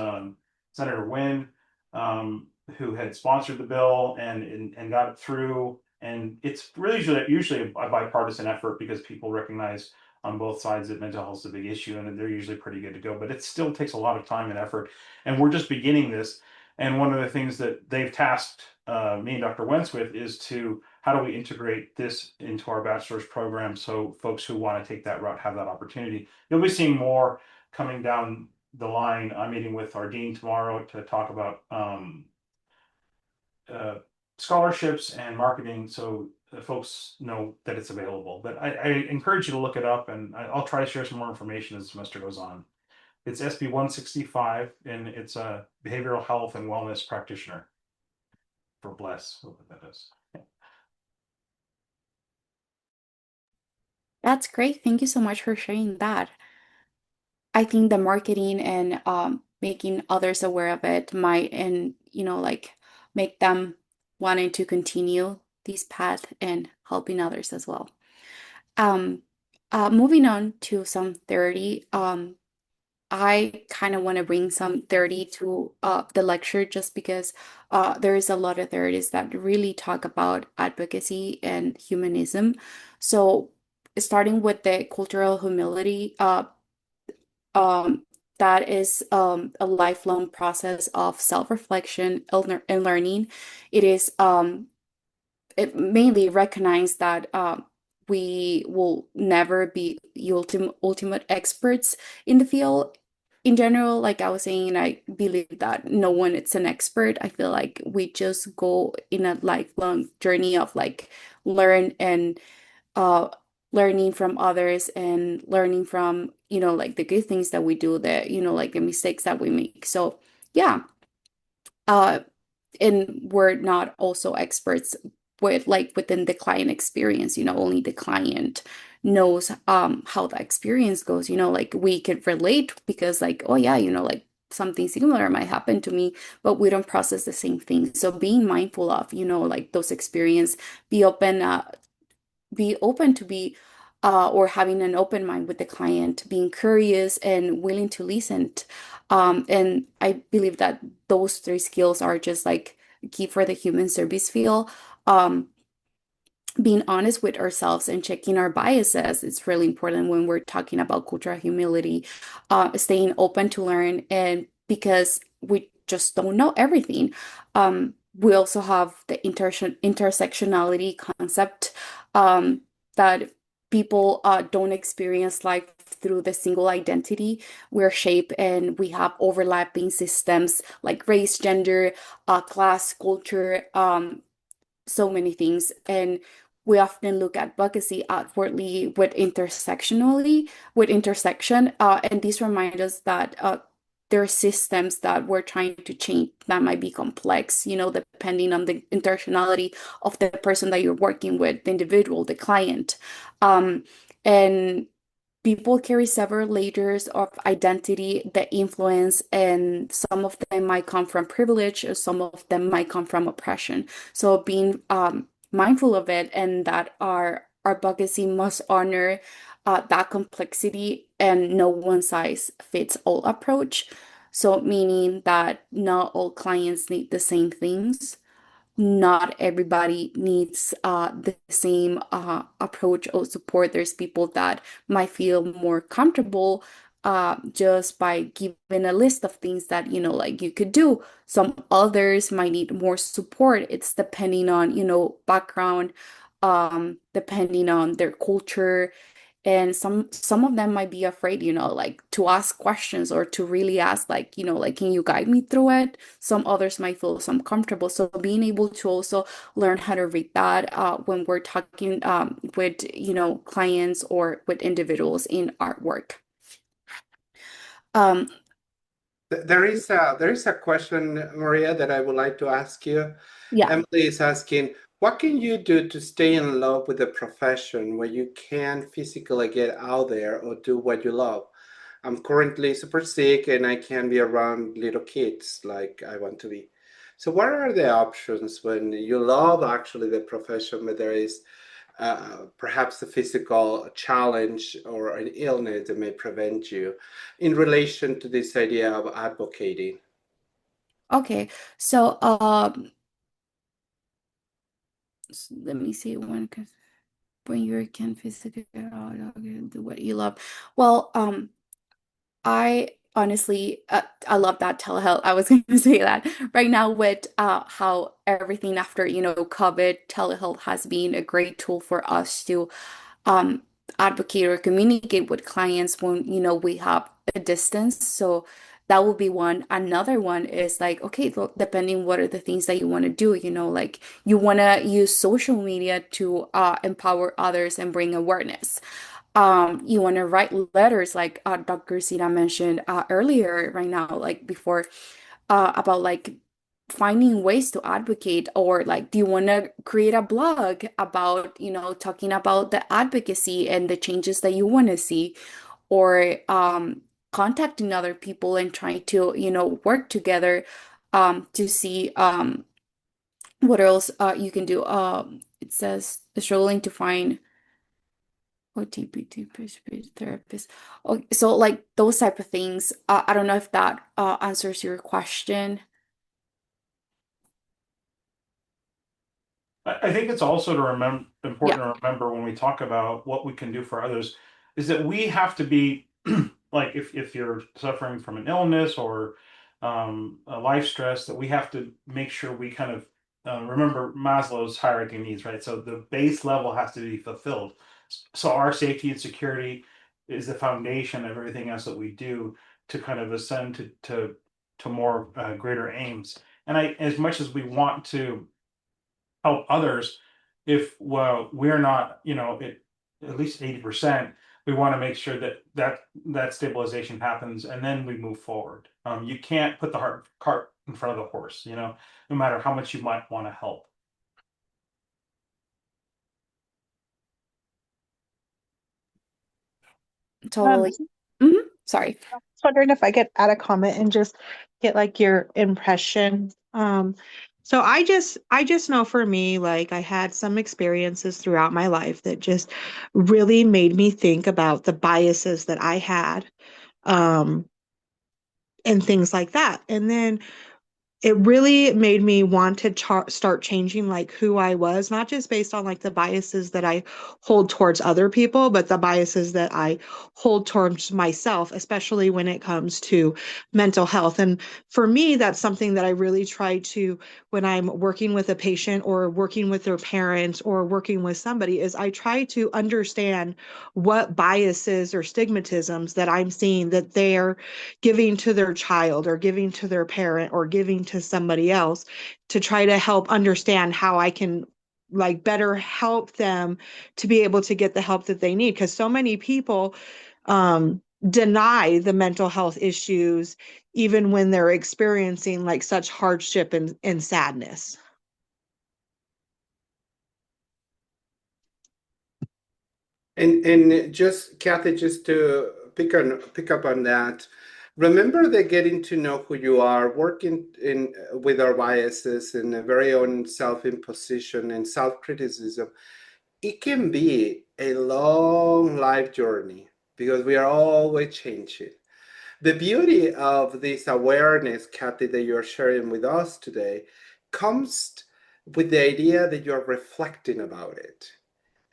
Senator Wynn, who had sponsored the bill and got it through. And it's really usually a bipartisan effort, because people recognize on both sides that mental health is a big issue, and they're usually pretty good to go. But it still takes a lot of time and effort, and we're just beginning this. And one of the things that they've tasked me and Dr. Wentz with is to how do we integrate this into our bachelor's program, so folks who want to take that route have that opportunity. You'll be seeing more coming down the line. I'm meeting with our dean tomorrow to talk about uh, scholarships and marketing, so folks know that it's available. But I encourage you to look it up, and I'll try to share some more information as the semester goes on. It's SB 165, and it's a behavioral health and wellness practitioner for Bless, what that is. That's great. Thank you so much for sharing that. I think the marketing and making others aware of it might and like make them wanting to continue this path and helping others as well. Um, Moving on to some 30, I kind of want to bring some 30 to the lecture just because there is a lot of 30s that really talk about advocacy and humanism. So starting with the cultural humility, um, that is a lifelong process of self-reflection and learning. It is it mainly recognize that we will never be the ultimate experts in the field. In general, like I was saying, I believe that no one is an expert. I feel like we just go in a lifelong journey of like learn and uh learning from others and learning from like the good things that we do, that like the mistakes that we make. So yeah, uh and we're not also experts with like within the client experience, only the client knows how the experience goes, like we could relate because like, oh yeah, like something similar might happen to me, but we don't process the same thing. So being mindful of like those experience, be open be open to be or having an open mind with the client, being curious and willing to listen. And I believe that those three skills are just like key for the human service field. Um, Being honest with ourselves and checking our biases is really important when we're talking about cultural humility, staying open to learn, and because we just don't know everything. We also have the intersectionality concept, that people don't experience life through the single identity. We're shaped and we have overlapping systems like race, gender, class, culture, so many things. And we often look at advocacy outwardly with intersection. And these remind us that there are systems that we're trying to change that might be complex, depending on the intentionality of the person that you're working with, the individual, the client. And people carry several layers of identity that influence, and some of them might come from privilege, or some of them might come from oppression. So being mindful of it, and that our advocacy must honor that complexity and no one size fits all approach. So meaning that not all clients need the same things, not everybody needs the same approach or support. There's people that might feel more comfortable just by giving a list of things that, like you could do. Some others might need more support. It's depending on, background, depending on their culture, and some of them might be afraid, like to ask questions or to really ask, like, like, can you guide me through it? Some others might feel some comfortable. So being able to also learn how to read that when we're talking with, clients or with individuals in artwork. Um, There is a question, Maria, that I would like to ask you. yeah. Emily is asking, what can you do to stay in love with a profession where you can't physically get out there or do what you love? I'm currently super sick and I can't be around little kids like I want to be. So what are the options when you love actually the profession, but there is perhaps a physical challenge or an illness that may prevent you in relation to this idea of advocating? Okay. So let me see when you can physically get out, do what you love. Well, I honestly, I love that telehealth. I was going to say that right now with how everything after, COVID, telehealth has been a great tool for us to um, advocate or communicate with clients when, we have a distance. So that will be one. Another one is like, okay, look, depending what are the things that you want to do, like you want to use social media to empower others and bring awareness. You want to write letters like Dr. Sina mentioned earlier right now, like before, about like finding ways to advocate, or like, do you want to create a blog about, talking about the advocacy and the changes that you want to see, or contacting other people and trying to, work together to see what else you can do. It says struggling to find OTPT therapist. Okay, so like those type of things. I don't know if that answers your question. I think it's also to remember Yeah. important to remember when we talk about what we can do for others is that we have to be like if you're suffering from an illness or a life stress, that we have to make sure we kind of remember Maslow's hierarchy of needs, right? So the base level has to be fulfilled. So our safety and security is the foundation of everything else that we do to kind of ascend to more greater aims. And as much as we want to help others, if well we're not, at least 80%, we want to make sure that stabilization happens and then we move forward. You can't put the cart in front of the horse, no matter how much you might want to help. Totally. Sorry. I was wondering if I could add a comment and just get like your impression. So I just know for me, like I had some experiences throughout my life that just really made me think about the biases that I had, um, and things like that. And then it really made me want to start changing like who I was, not just based on like the biases that I hold towards other people, but the biases that I hold towards myself, especially when it comes to mental health. And for me, that's something that I really try to, when I'm working with a patient or working with their parents or working with somebody, is I try to understand what biases or stigmatisms that I'm seeing that they're giving to their child or giving to their parent or giving to somebody else, to try to help understand how I can like better help them to be able to get the help that they need, because so many people deny the mental health issues even when they're experiencing like such hardship and sadness. And just Kathy, just to pick up on that, remember that getting to know who you are, working in with our biases and a very own self-imposition and self-criticism, it can be a long life journey because we are always changing. The beauty of this awareness, Kathy, that you're sharing with us today, comes with the idea that you're reflecting about it.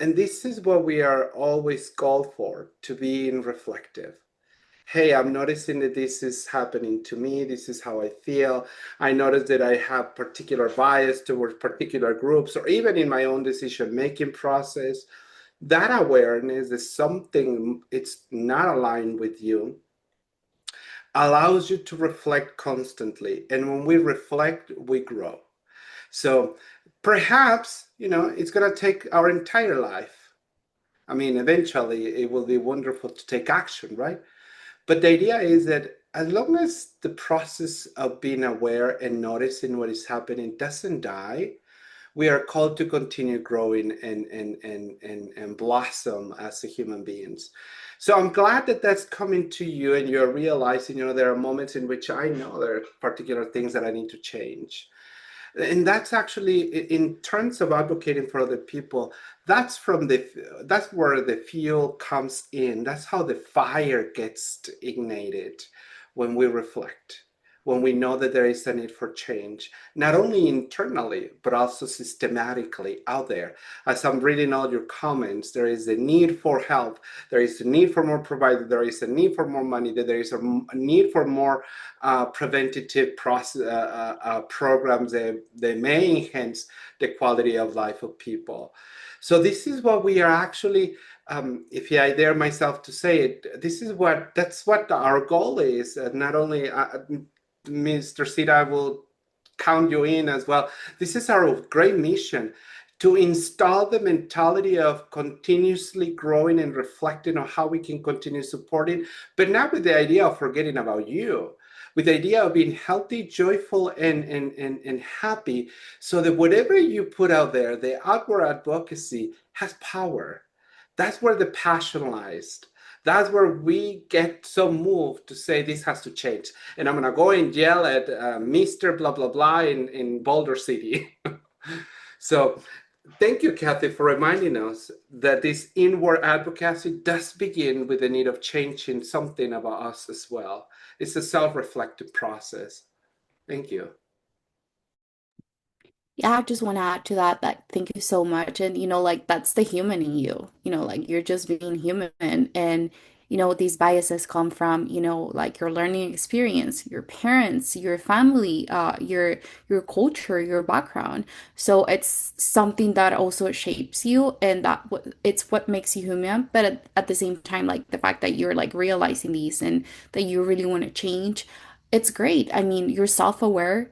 And this is what we are always called for, to being reflective. Hey, I'm noticing that this is happening to me. This is how I feel. I notice that I have particular bias towards particular groups, or even in my own decision-making process. That awareness is something, it's not aligned with you, allows you to reflect constantly. And when we reflect, we grow. So perhaps, it's going to take our entire life. I mean, eventually it will be wonderful to take action, right? But the idea is that as long as the process of being aware and noticing what is happening doesn't die, we are called to continue growing and blossom as human beings. So I'm glad that that's coming to you and you're realizing, there are moments in which I know there are particular things that I need to change. And that's actually, in terms of advocating for other people, that's where the fuel comes in. That's how the fire gets ignited, when we reflect, when we know that there is a need for change, not only internally, but also systematically out there. As I'm reading all your comments, there is a need for help. There is a need for more providers. There is a need for more money. That there is a need for more preventative programs that may enhance the quality of life of people. So this is what we are actually, if I dare myself to say it, that's what our goal is. Not only, Mr. Sita, I will count you in as well. This is our great mission, to install the mentality of continuously growing and reflecting on how we can continue supporting, but not with the idea of forgetting about you, with the idea of being healthy, joyful, and happy, so that whatever you put out there, the outward advocacy has power. That's where the passion lies. That's where we get so moved to say this has to change. And I'm going to go and yell at Mr. Blah, blah, blah in Boulder City. So thank you, Kathy, for reminding us that this inward advocacy does begin with the need of changing something about us as well. It's a self-reflective process. Thank you. Yeah, I just want to add to that, like, thank you so much. And, like, that's the human in you, like, you're just being human. And, these biases come from, like your learning experience, your parents, your family, your culture, your background. So it's something that also shapes you, and it's what makes you human. But at the same time, like the fact that you're like realizing these and that you really want to change, it's great. I mean, you're self-aware.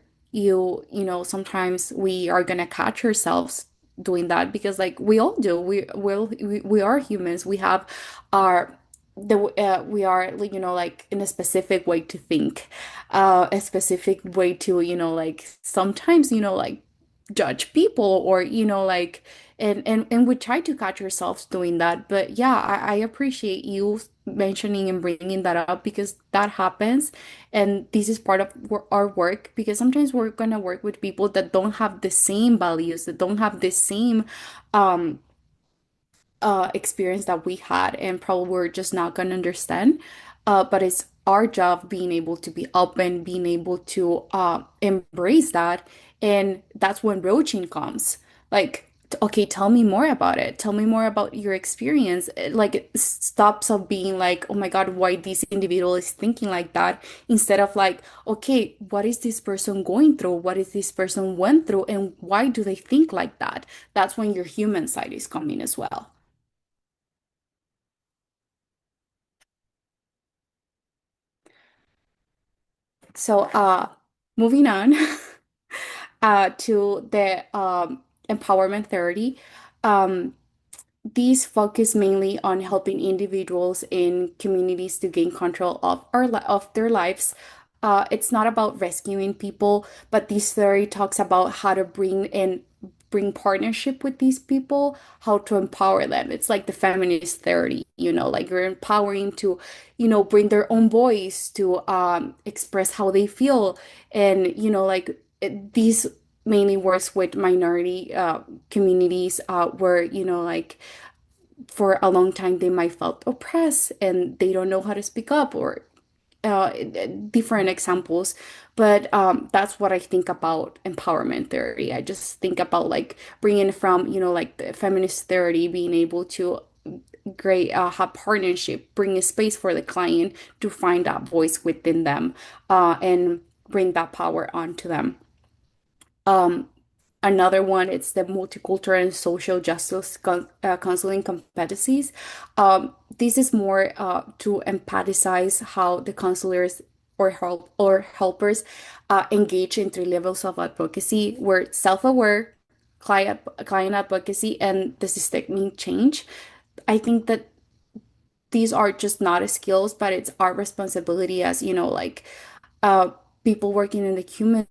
Sometimes we are gonna catch ourselves doing that because like we all do. We are humans. We have our we are like, like in a specific way to think, a specific way to, like sometimes, like judge people, or like, and we try to catch ourselves doing that. But yeah, I appreciate you mentioning and bringing that up, because that happens, and this is part of our work, because sometimes we're gonna work with people that don't have the same values, that don't have the same um experience that we had, and probably we're just not gonna understand. But it's our job being able to be open, being able to embrace that, and that's when roaching comes. Like, okay, tell me more about it. Tell me more about your experience. Like, it stops of being like, oh my God, why this individual is thinking like that, instead of like, okay, what is this person going through? What is this person went through, and why do they think like that? That's when your human side is coming as well. So, moving on to the empowerment theory. Um, these focus mainly on helping individuals in communities to gain control of of their lives. It's not about rescuing people, but this theory talks about how to bring partnership with these people, how to empower them. It's like the feminist theory, like you're empowering to, bring their own voice to express how they feel, and like these mainly works with minority communities, where like for a long time they might felt oppressed and they don't know how to speak up, or different examples. But that's what I think about empowerment theory. I just think about like bringing from, like the feminist theory, being able to great have partnership, bring a space for the client to find that voice within them, and bring that power onto them. Um, Another one, it's the multicultural and social justice counseling competencies. This is more to empathize how the counselors or helpers engage in three levels of advocacy, where self-aware, client advocacy, and the systemic change. I think that these are just not skills, but it's our responsibility as, like uh, people working in the human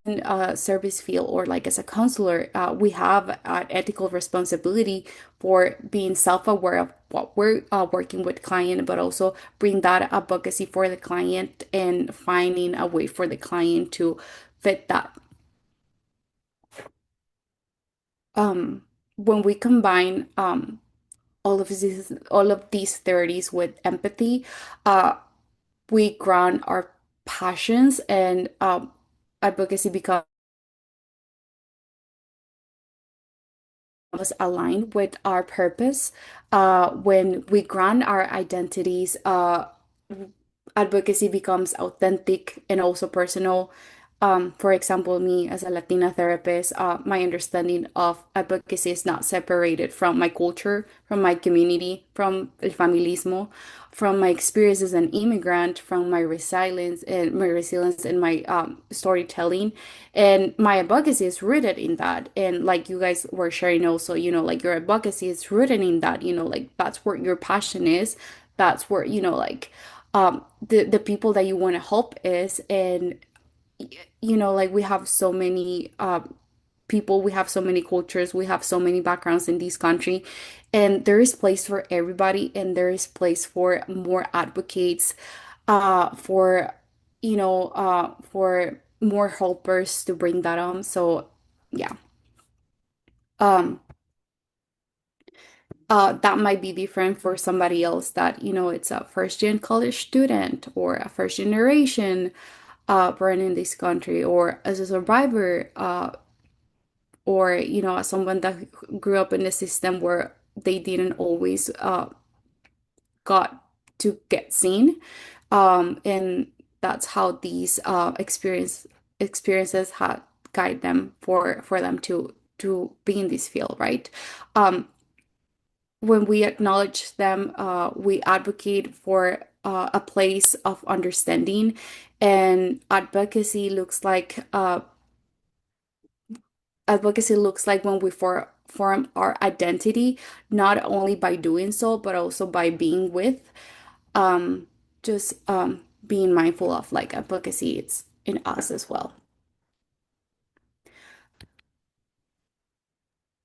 service field, or like as a counselor, we have an ethical responsibility for being self-aware of what we're working with client, but also bring that advocacy for the client and finding a way for the client to fit that. When we combine all of these theories with empathy, uh, we ground our passions, and advocacy becomes aligned with our purpose. When we ground our identities, advocacy becomes authentic and also personal. For example, me as a Latina therapist, my understanding of advocacy is not separated from my culture, from my community, from el familismo, from my experience as an immigrant, from my resilience and my storytelling. And my advocacy is rooted in that. And like you guys were sharing also, like your advocacy is rooted in that, like that's where your passion is. That's where, like the people that you want to help is. And like we have so many people, we have so many cultures, we have so many backgrounds in this country, and there is place for everybody, and there is place for more advocates, for for more helpers to bring that on. So yeah. um that might be different for somebody else that, it's a first gen college student or a first generation born in this country, or as a survivor, or, as someone that grew up in a system where they didn't always got to get seen. And that's how these experiences had guide them for them to be in this field, right? When we acknowledge them, we advocate for a place of understanding, and advocacy looks like when we form our identity, not only by doing so, but also by being with, um, just being mindful of like advocacy. It's in us as well.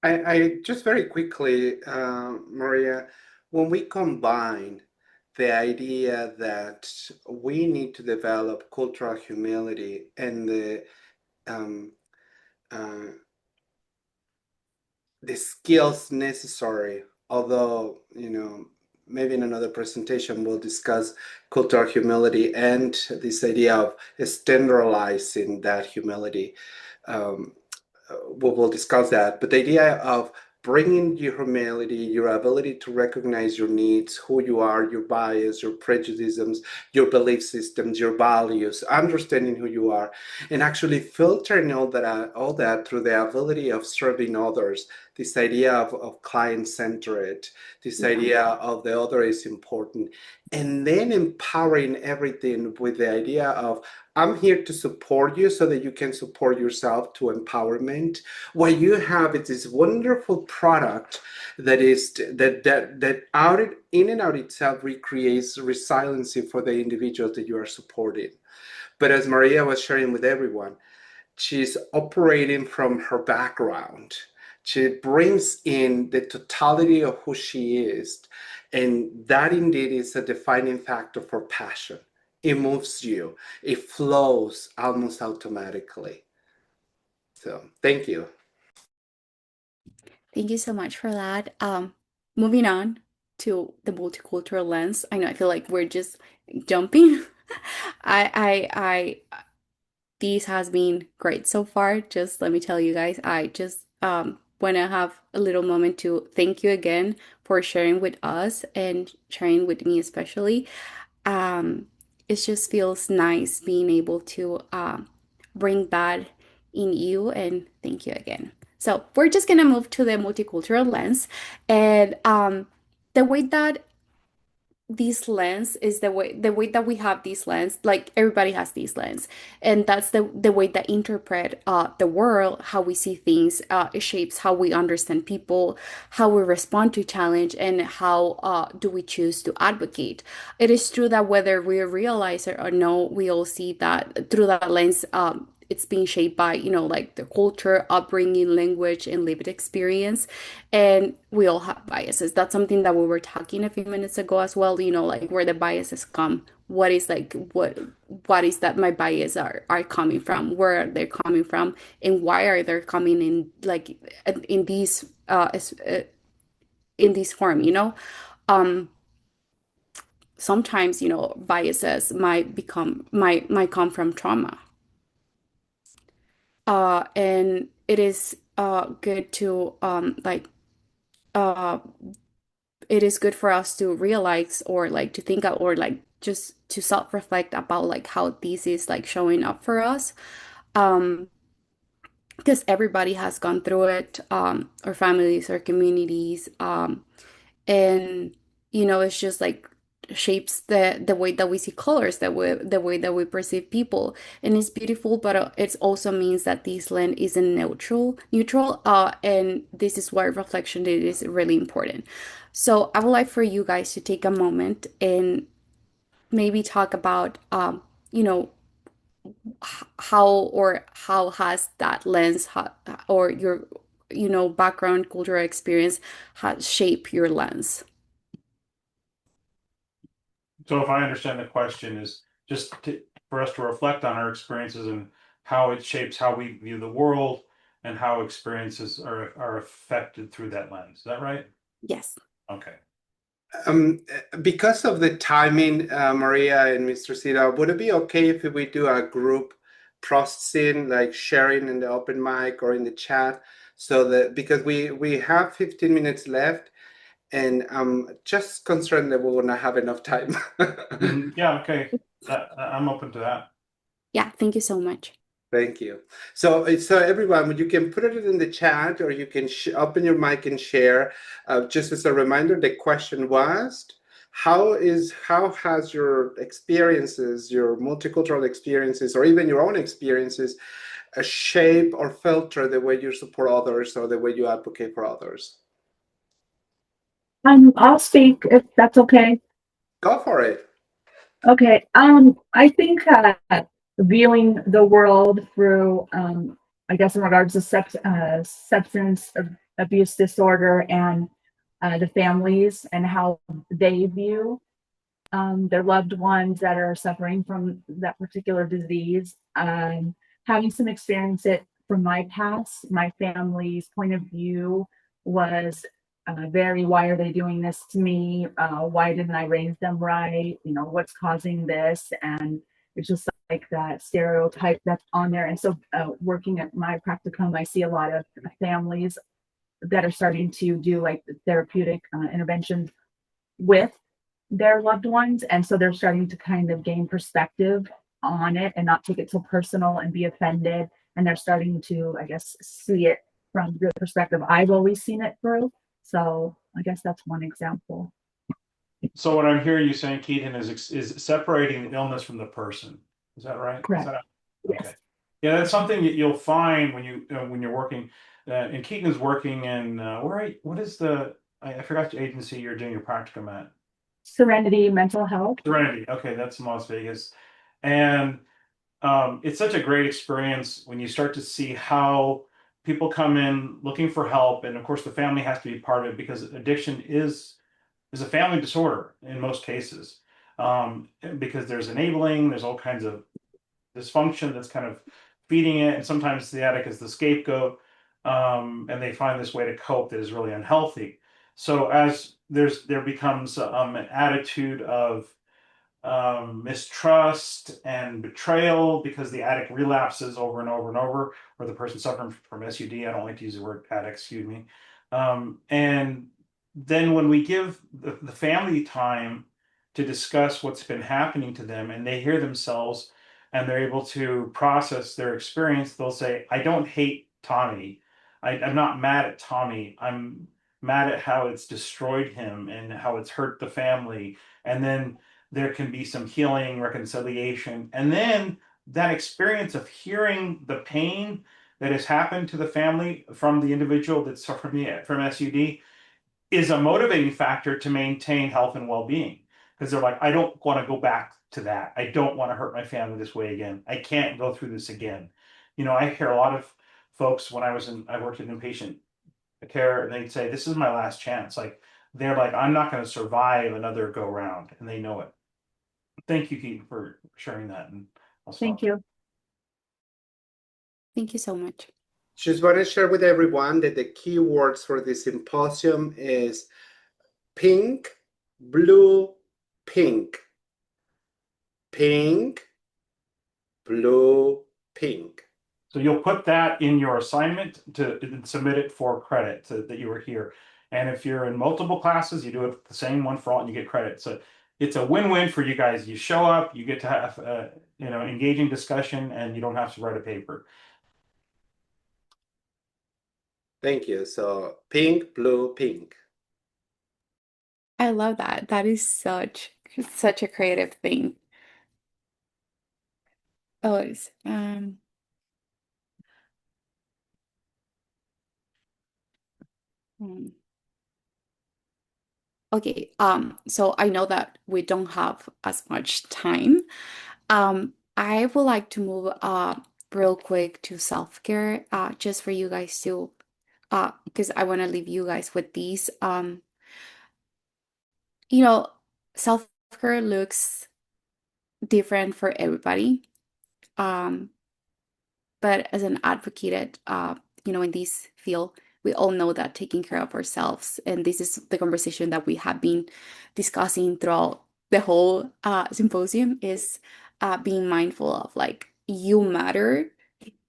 I just very quickly, Maria, when we combine the idea that we need to develop cultural humility and um, uh, the skills necessary, although, maybe in another presentation we'll discuss cultural humility and this idea of standardizing that humility. Um, we'll discuss that. But the idea of bringing your humility, your ability to recognize your needs, who you are, your bias, your prejudices, your belief systems, your values, understanding who you are, and actually filtering all that through the ability of serving others. This idea of client-centered, this Yeah. idea of the other is important, and then empowering everything with the idea of I'm here to support you so that you can support yourself to empowerment. What you have is this wonderful product that is that out in and out itself recreates resiliency for the individual that you are supporting. But as Maria was sharing with everyone, she's operating from her background. She brings in the totality of who she is. And that indeed is a defining factor for passion. It moves you, it flows almost automatically. So, thank you. Thank you so much for that. Moving on to the multicultural lens. I know I feel like we're just jumping. This has been great so far. Just let me tell you guys, I just want to have a little moment to thank you again for sharing with us and sharing with me especially. Um, it just feels nice being able to bring that in you, and thank you again. So we're just gonna move to the multicultural lens, and the way that this lens is the way that we have this lens, like everybody has this lens, and that's the way that interpret the world, how we see things. It shapes how we understand people, how we respond to challenge, and how do we choose to advocate. It is true that whether we realize it or no, we all see that through that lens. It's being shaped by, like the culture, upbringing, language, and lived experience. And we all have biases. That's something that we were talking a few minutes ago as well, like where the biases come. What is like what is that my bias are coming from? Where are they coming from? And why are they coming in like in these in this form? Um Sometimes, biases might come from trauma. And it is good to uh it is good for us to realize, or like to think out, or like just to self-reflect about like how this is like showing up for us. Um, because everybody has gone through it, or families or communities. And it's just like shapes the way that we see colors, the way that we perceive people. And it's beautiful, but it also means that this lens isn't neutral, and this is why reflection is really important. So I would like for you guys to take a moment and maybe talk about, you know, how has that lens or your, background, cultural experience has shaped your lens. So if I understand the question is just for us to reflect on our experiences and how it shapes how we view the world and how experiences are affected through that lens. Is that right? Yes. Okay. Because of the timing, Maria and Mr. Sita, would it be okay if we do a group processing, like sharing in the open mic or in the chat, so that because we have 15 minutes left, and I'm just concerned that we will not have enough time. Yeah, okay. I'm open to that. Yeah, thank you so much. Thank you. So everyone, you can put it in the chat, or you can open your mic and share. Just as a reminder, the question was, how has your experiences, your multicultural experiences, or even your own experiences, shape or filter the way you support others or the way you advocate for others? I'll speak if that's okay. Go for it. Okay. I think viewing the world through, I guess, in regards to substance abuse disorder and the families and how they view their loved ones that are suffering from that particular disease. Having some experience it from my past, my family's point of view was very, why are they doing this to me? Why didn't I raise them right? You know, what's causing this? And it's just like that stereotype that's on there. And so working at my practicum, I see a lot of families that are starting to do like the therapeutic interventions with their loved ones. And so they're starting to kind of gain perspective on it and not take it so personal and be offended. And they're starting to, I guess, see it from the perspective I've always seen it through. So I guess that's one example. So what I'm hearing you saying, Keaton, is separating the illness from the person. Is that right? Correct. Okay. Yes. Yeah, that's something that you'll find when you're working. And Keaton is working in what is I forgot the agency you're doing your practicum at. Serenity Mental Health. Serenity. Okay, that's in Las Vegas, and it's such a great experience when you start to see how people come in looking for help, and of course the family has to be part of it because addiction is a family disorder in most cases, because there's enabling, there's all kinds of dysfunction that's kind of feeding it, and sometimes the addict is the scapegoat, and they find this way to cope that is really unhealthy. So as there becomes an attitude of mistrust and betrayal because the addict relapses over and over and over, or the person suffering from SUD. I don't like to use the word addict, excuse me. And then when we give the family time to discuss what's been happening to them and they hear themselves and they're able to process their experience, they'll say, I don't hate Tommy. I'm not mad at Tommy. I'm mad at how it's destroyed him and how it's hurt the family. And then there can be some healing, reconciliation. And then that experience of hearing the pain that has happened to the family from the individual that's suffering from SUD is a motivating factor to maintain health and well-being. Because they're like, I don't want to go back to that. I don't want to hurt my family this way again. I can't go through this again. I hear a lot of folks when I worked in inpatient care, and they'd say, this is my last chance. Like, they're like, I'm not going to survive another go round, and they know it. Thank you, Keaton, for sharing that. And I'll stop. Thank you. Thank you so much. Just want to share with everyone that the key words for this symposium is pink, blue, pink. Pink, blue, pink. So you'll put that in your assignment to submit it for credit that you were here. And if you're in multiple classes, you do it the same one for all and you get credit. So it's a win-win for you guys. You show up, you get to have engaging discussion, and you don't have to write a paper. Thank you. So pink, blue, pink. I love that. That is such a creative thing. Oh, it's hmm. Okay, so I know that we don't have as much time. I would like to move real quick to self-care, just for you guys to because I want to leave you guys with these. You know, self-care looks different for everybody. Um, but as an advocate, in this field, we all know that taking care of ourselves, and this is the conversation that we have been discussing throughout the whole symposium, is being mindful of like you matter.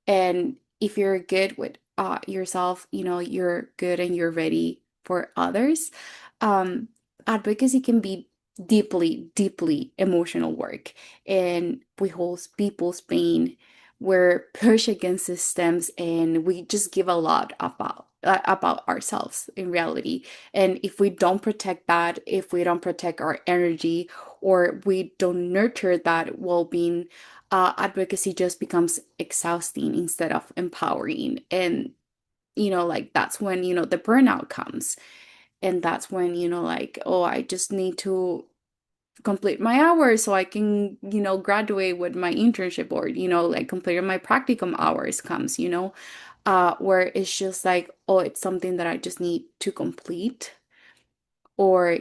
And if you're good with yourself, you're good and you're ready for others. Um, Advocacy can be deeply, deeply emotional work, and we hold people's pain. We're push against systems, and we just give a lot about ourselves in reality. And if we don't protect that, if we don't protect our energy, or we don't nurture that well-being, advocacy just becomes exhausting instead of empowering. And, like that's when, the burnout comes. And that's when, like, oh, I just need to complete my hours so I can, graduate with my internship, or, like completing my practicum hours comes, where it's just like, oh, it's something that I just need to complete. Or,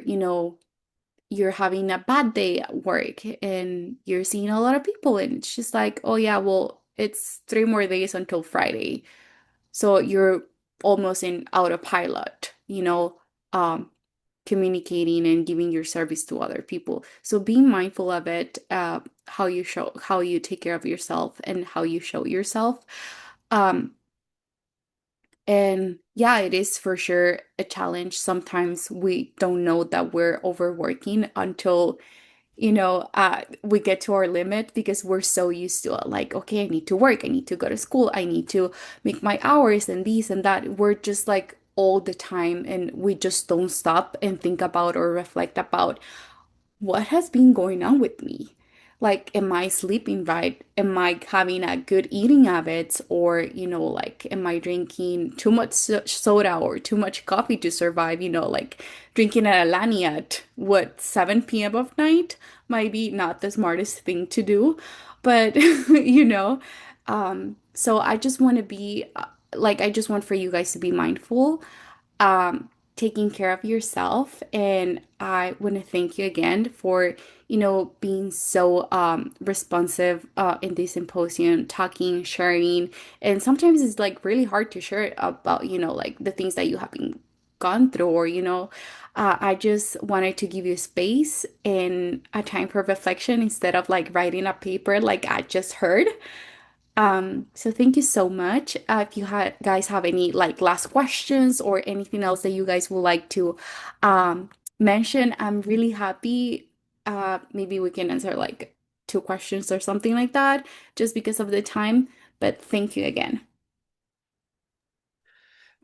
you're having a bad day at work and you're seeing a lot of people, and it's just like, oh yeah, well, it's 3 more days until Friday. So you're almost in autopilot, um, communicating and giving your service to other people. So being mindful of it, how you take care of yourself and how you show yourself. Um, and yeah, it is for sure a challenge. Sometimes we don't know that we're overworking until we get to our limit, because we're so used to it. Like, okay, I need to work, I need to go to school, I need to make my hours and this and that. We're just like all the time, and we just don't stop and think about or reflect about what has been going on with me. Like, am I sleeping right? Am I having a good eating habits? Or, like, am I drinking too much soda or too much coffee to survive? Like drinking a Alani at what, 7 p.m. of night might be not the smartest thing to do. But, so I just want to be I just want for you guys to be mindful, taking care of yourself. And I want to thank you again for, being so responsive in this symposium, talking, sharing. And sometimes it's like really hard to share about, like the things that you have been gone through, or, I just wanted to give you space and a time for reflection instead of like writing a paper like I just heard. So thank you so much. If you guys have any like last questions or anything else that you guys would like to um, mention, I'm really happy. Maybe we can answer like 2 questions or something like that, just because of the time. But thank you again.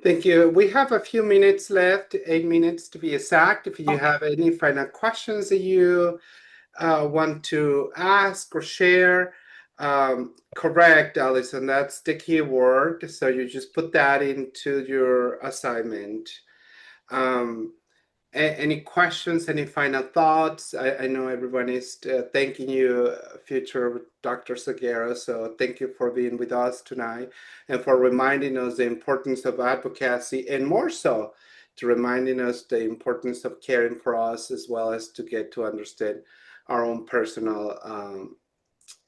Thank you. We have a few minutes left, 8 minutes to be exact. If you have any final questions that you want to ask or share, correct, Allison, that's the key word. So you just put that into your assignment. Any questions, any final thoughts? I know everyone is thanking you, future Dr. Salguero. So thank you for being with us tonight and for reminding us the importance of advocacy, and more so to reminding us the importance of caring for us, as well as to get to understand our own personal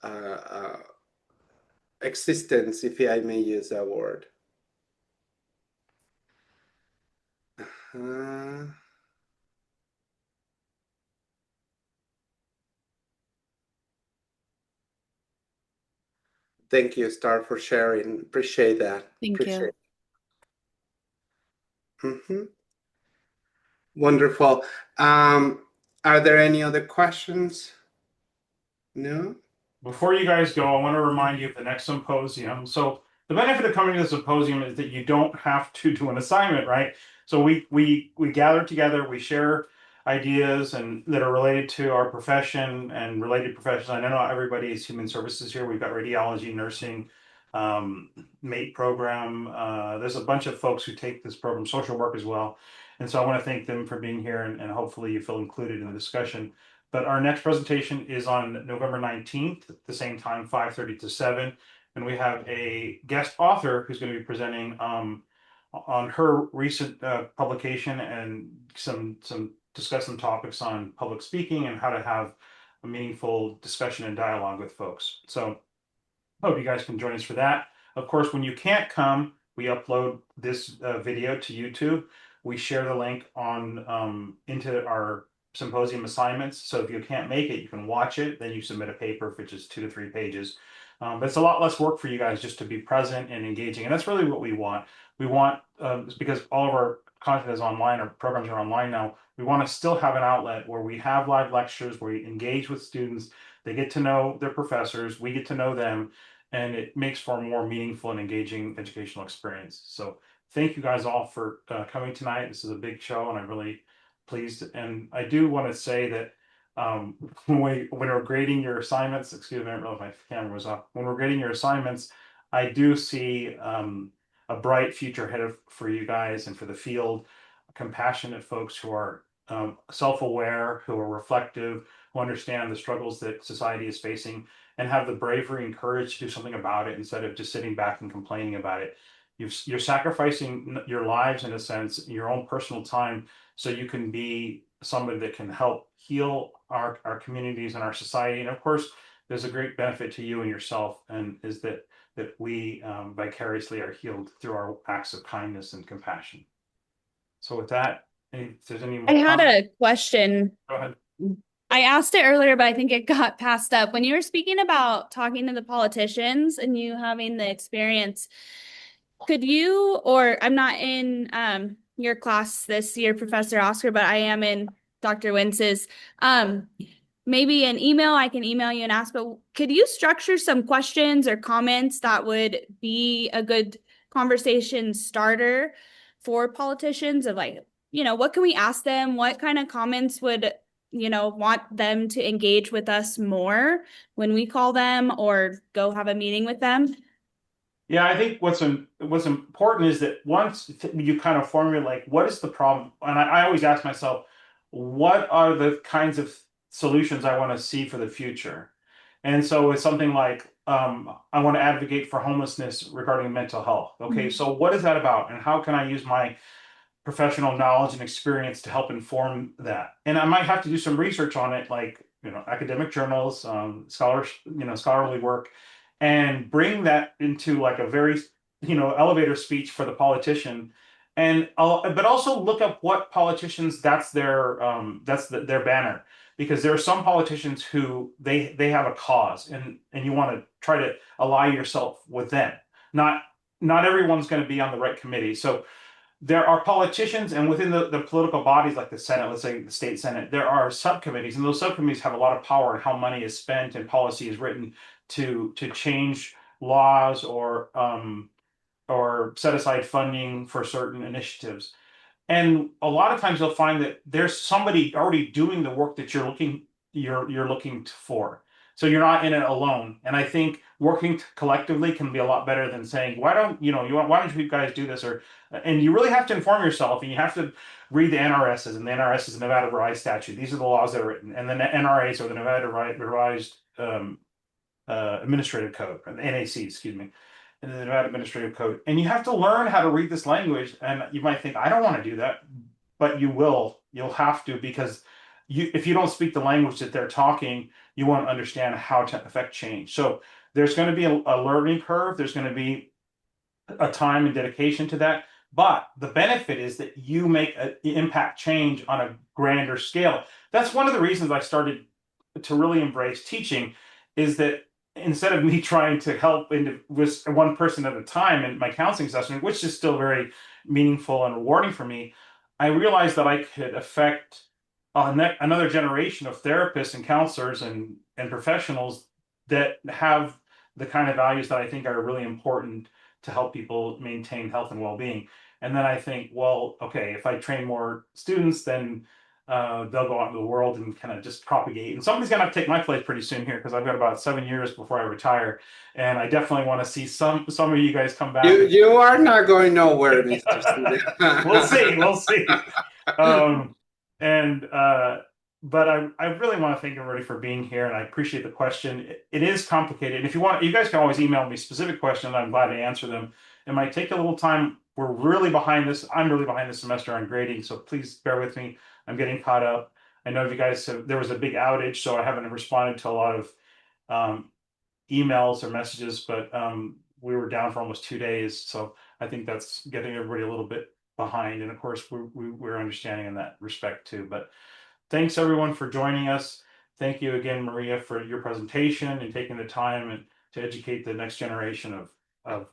uh, uh, existence, if I may use that word. Uh, Thank you, Star, for sharing. Appreciate that. Thank you. Appreciate it. Wonderful. Are there any other questions? No? Before you guys go, I want to remind you of the next symposium. So the benefit of coming to the symposium is that you don't have to do an assignment, right? So we gather together, we share ideas and that are related to our profession and related professions. I know not everybody is human services here. We've got radiology, nursing, MATE program. There's a bunch of folks who take this program, social work as well. And so I want to thank them for being here, and hopefully you feel included in the discussion. But our next presentation is on November 19th at the same time, 5:30 to 7. And we have a guest author who's going to be presenting on her recent publication and discuss some topics on public speaking and how to have a meaningful discussion and dialogue with folks. So hope you guys can join us for that. Of course, when you can't come, we upload this video to YouTube. We share the link on into our symposium assignments. So if you can't make it, you can watch it. Then you submit a paper, which is 2 to 3 pages. But it's a lot less work for you guys just to be present and engaging. And that's really what we want. We want, because all of our content is online, our programs are online now, we want to still have an outlet where we have live lectures, where we engage with students, they get to know their professors, we get to know them, and it makes for a more meaningful and engaging educational experience. So thank you guys all for coming tonight. This is a big show, and I'm really pleased. And I do want to say that when we're grading your assignments, excuse me, I don't know if my camera was off. When we're grading your assignments, I do see a bright future ahead for you guys and for the field. Compassionate folks who are self-aware, who are reflective, who understand the struggles that society is facing, and have the bravery and courage to do something about it instead of just sitting back and complaining about it. You're sacrificing your lives, in a sense, your own personal time, so you can be somebody that can help heal our communities and our society. And of course, there's a great benefit to you and yourself, and is that we vicariously are healed through our acts of kindness and compassion. So with that, if there's any more I had comments, a question. go ahead. I asked it earlier, but I think it got passed up. When you were speaking about talking to the politicians and you having the experience, could you, or I'm not in your class this year, Professor Oscar, but I am in Dr. Wentz's. Maybe an email, I can email you and ask, but could you structure some questions or comments that would be a good conversation starter for politicians of, like, what can we ask them? What kind of comments would, want them to engage with us more when we call them or go have a meeting with them? Yeah, I think what's important is that once you kind of formulate, like, what is the problem, and I always ask myself, what are the kinds of solutions I want to see for the future? And so it's something like, I want to advocate for homelessness regarding mental health. Okay, so what is that about, and how can I use my professional knowledge and experience to help inform that? And I might have to do some research on it, like, academic journals, scholarly work, and bring that into like a very, elevator speech for the politician. And but also look up what politicians, that's their their banner, because there are some politicians who they have a cause, and you want to try to ally yourself with them. Not everyone's going to be on the right committee. So there are politicians, and within the political bodies like the Senate, let's say the state Senate, there are subcommittees, and those subcommittees have a lot of power in how money is spent and policy is written to change laws or set aside funding for certain initiatives. And a lot of times you'll find that there's somebody already doing the work that you're looking for. So you're not in it alone. And I think working collectively can be a lot better than saying, why don't you guys do this? And you really have to inform yourself, and you have to read the NRSs, and the NRS is the Nevada Revised Statute. These are the laws that are written, and the NRAs are the Nevada Revised Administrative Code, or the NAC, excuse me, and the Nevada Administrative Code. And you have to learn how to read this language. And you might think, I don't want to do that, but you will. You'll have to, because if you don't speak the language that they're talking, you won't understand how to affect change. So there's going to be a learning curve. There's going to be a time and dedication to that. But the benefit is that you make an impact change on a grander scale. That's one of the reasons I started to really embrace teaching, is that instead of me trying to help with one person at a time in my counseling session, which is still very meaningful and rewarding for me, I realized that I could affect another generation of therapists and counselors and professionals that have the kind of values that I think are really important to help people maintain health and well-being. And then I think, well, okay, if I train more students, then they'll go out into the world and kind of just propagate. And somebody's gonna have to take my place pretty soon here because I've got about 7 years before I retire, and I definitely want to see some of you guys come back. You are not going nowhere, Mr. We'll see. We'll see. But I really want to thank everybody for being here, and I appreciate the question. It is complicated. And if you want, you guys can always email me specific questions. I'm glad to answer them. It might take a little time. We're really behind this. I'm really behind this semester on grading, so please bear with me. I'm getting caught up. I know you guys there was a big outage, so I haven't responded to a lot of emails or messages, but we were down for almost 2 days. So I think that's getting everybody a little bit behind. And of course, we're understanding in that respect too. But thanks everyone for joining us. Thank you again, Maria, for your presentation and taking the time and to educate the next generation of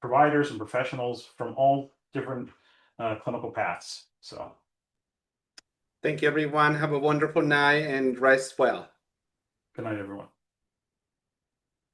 providers and professionals from all different clinical paths. So Thank you, everyone. Have a wonderful night and rest well. good night, everyone.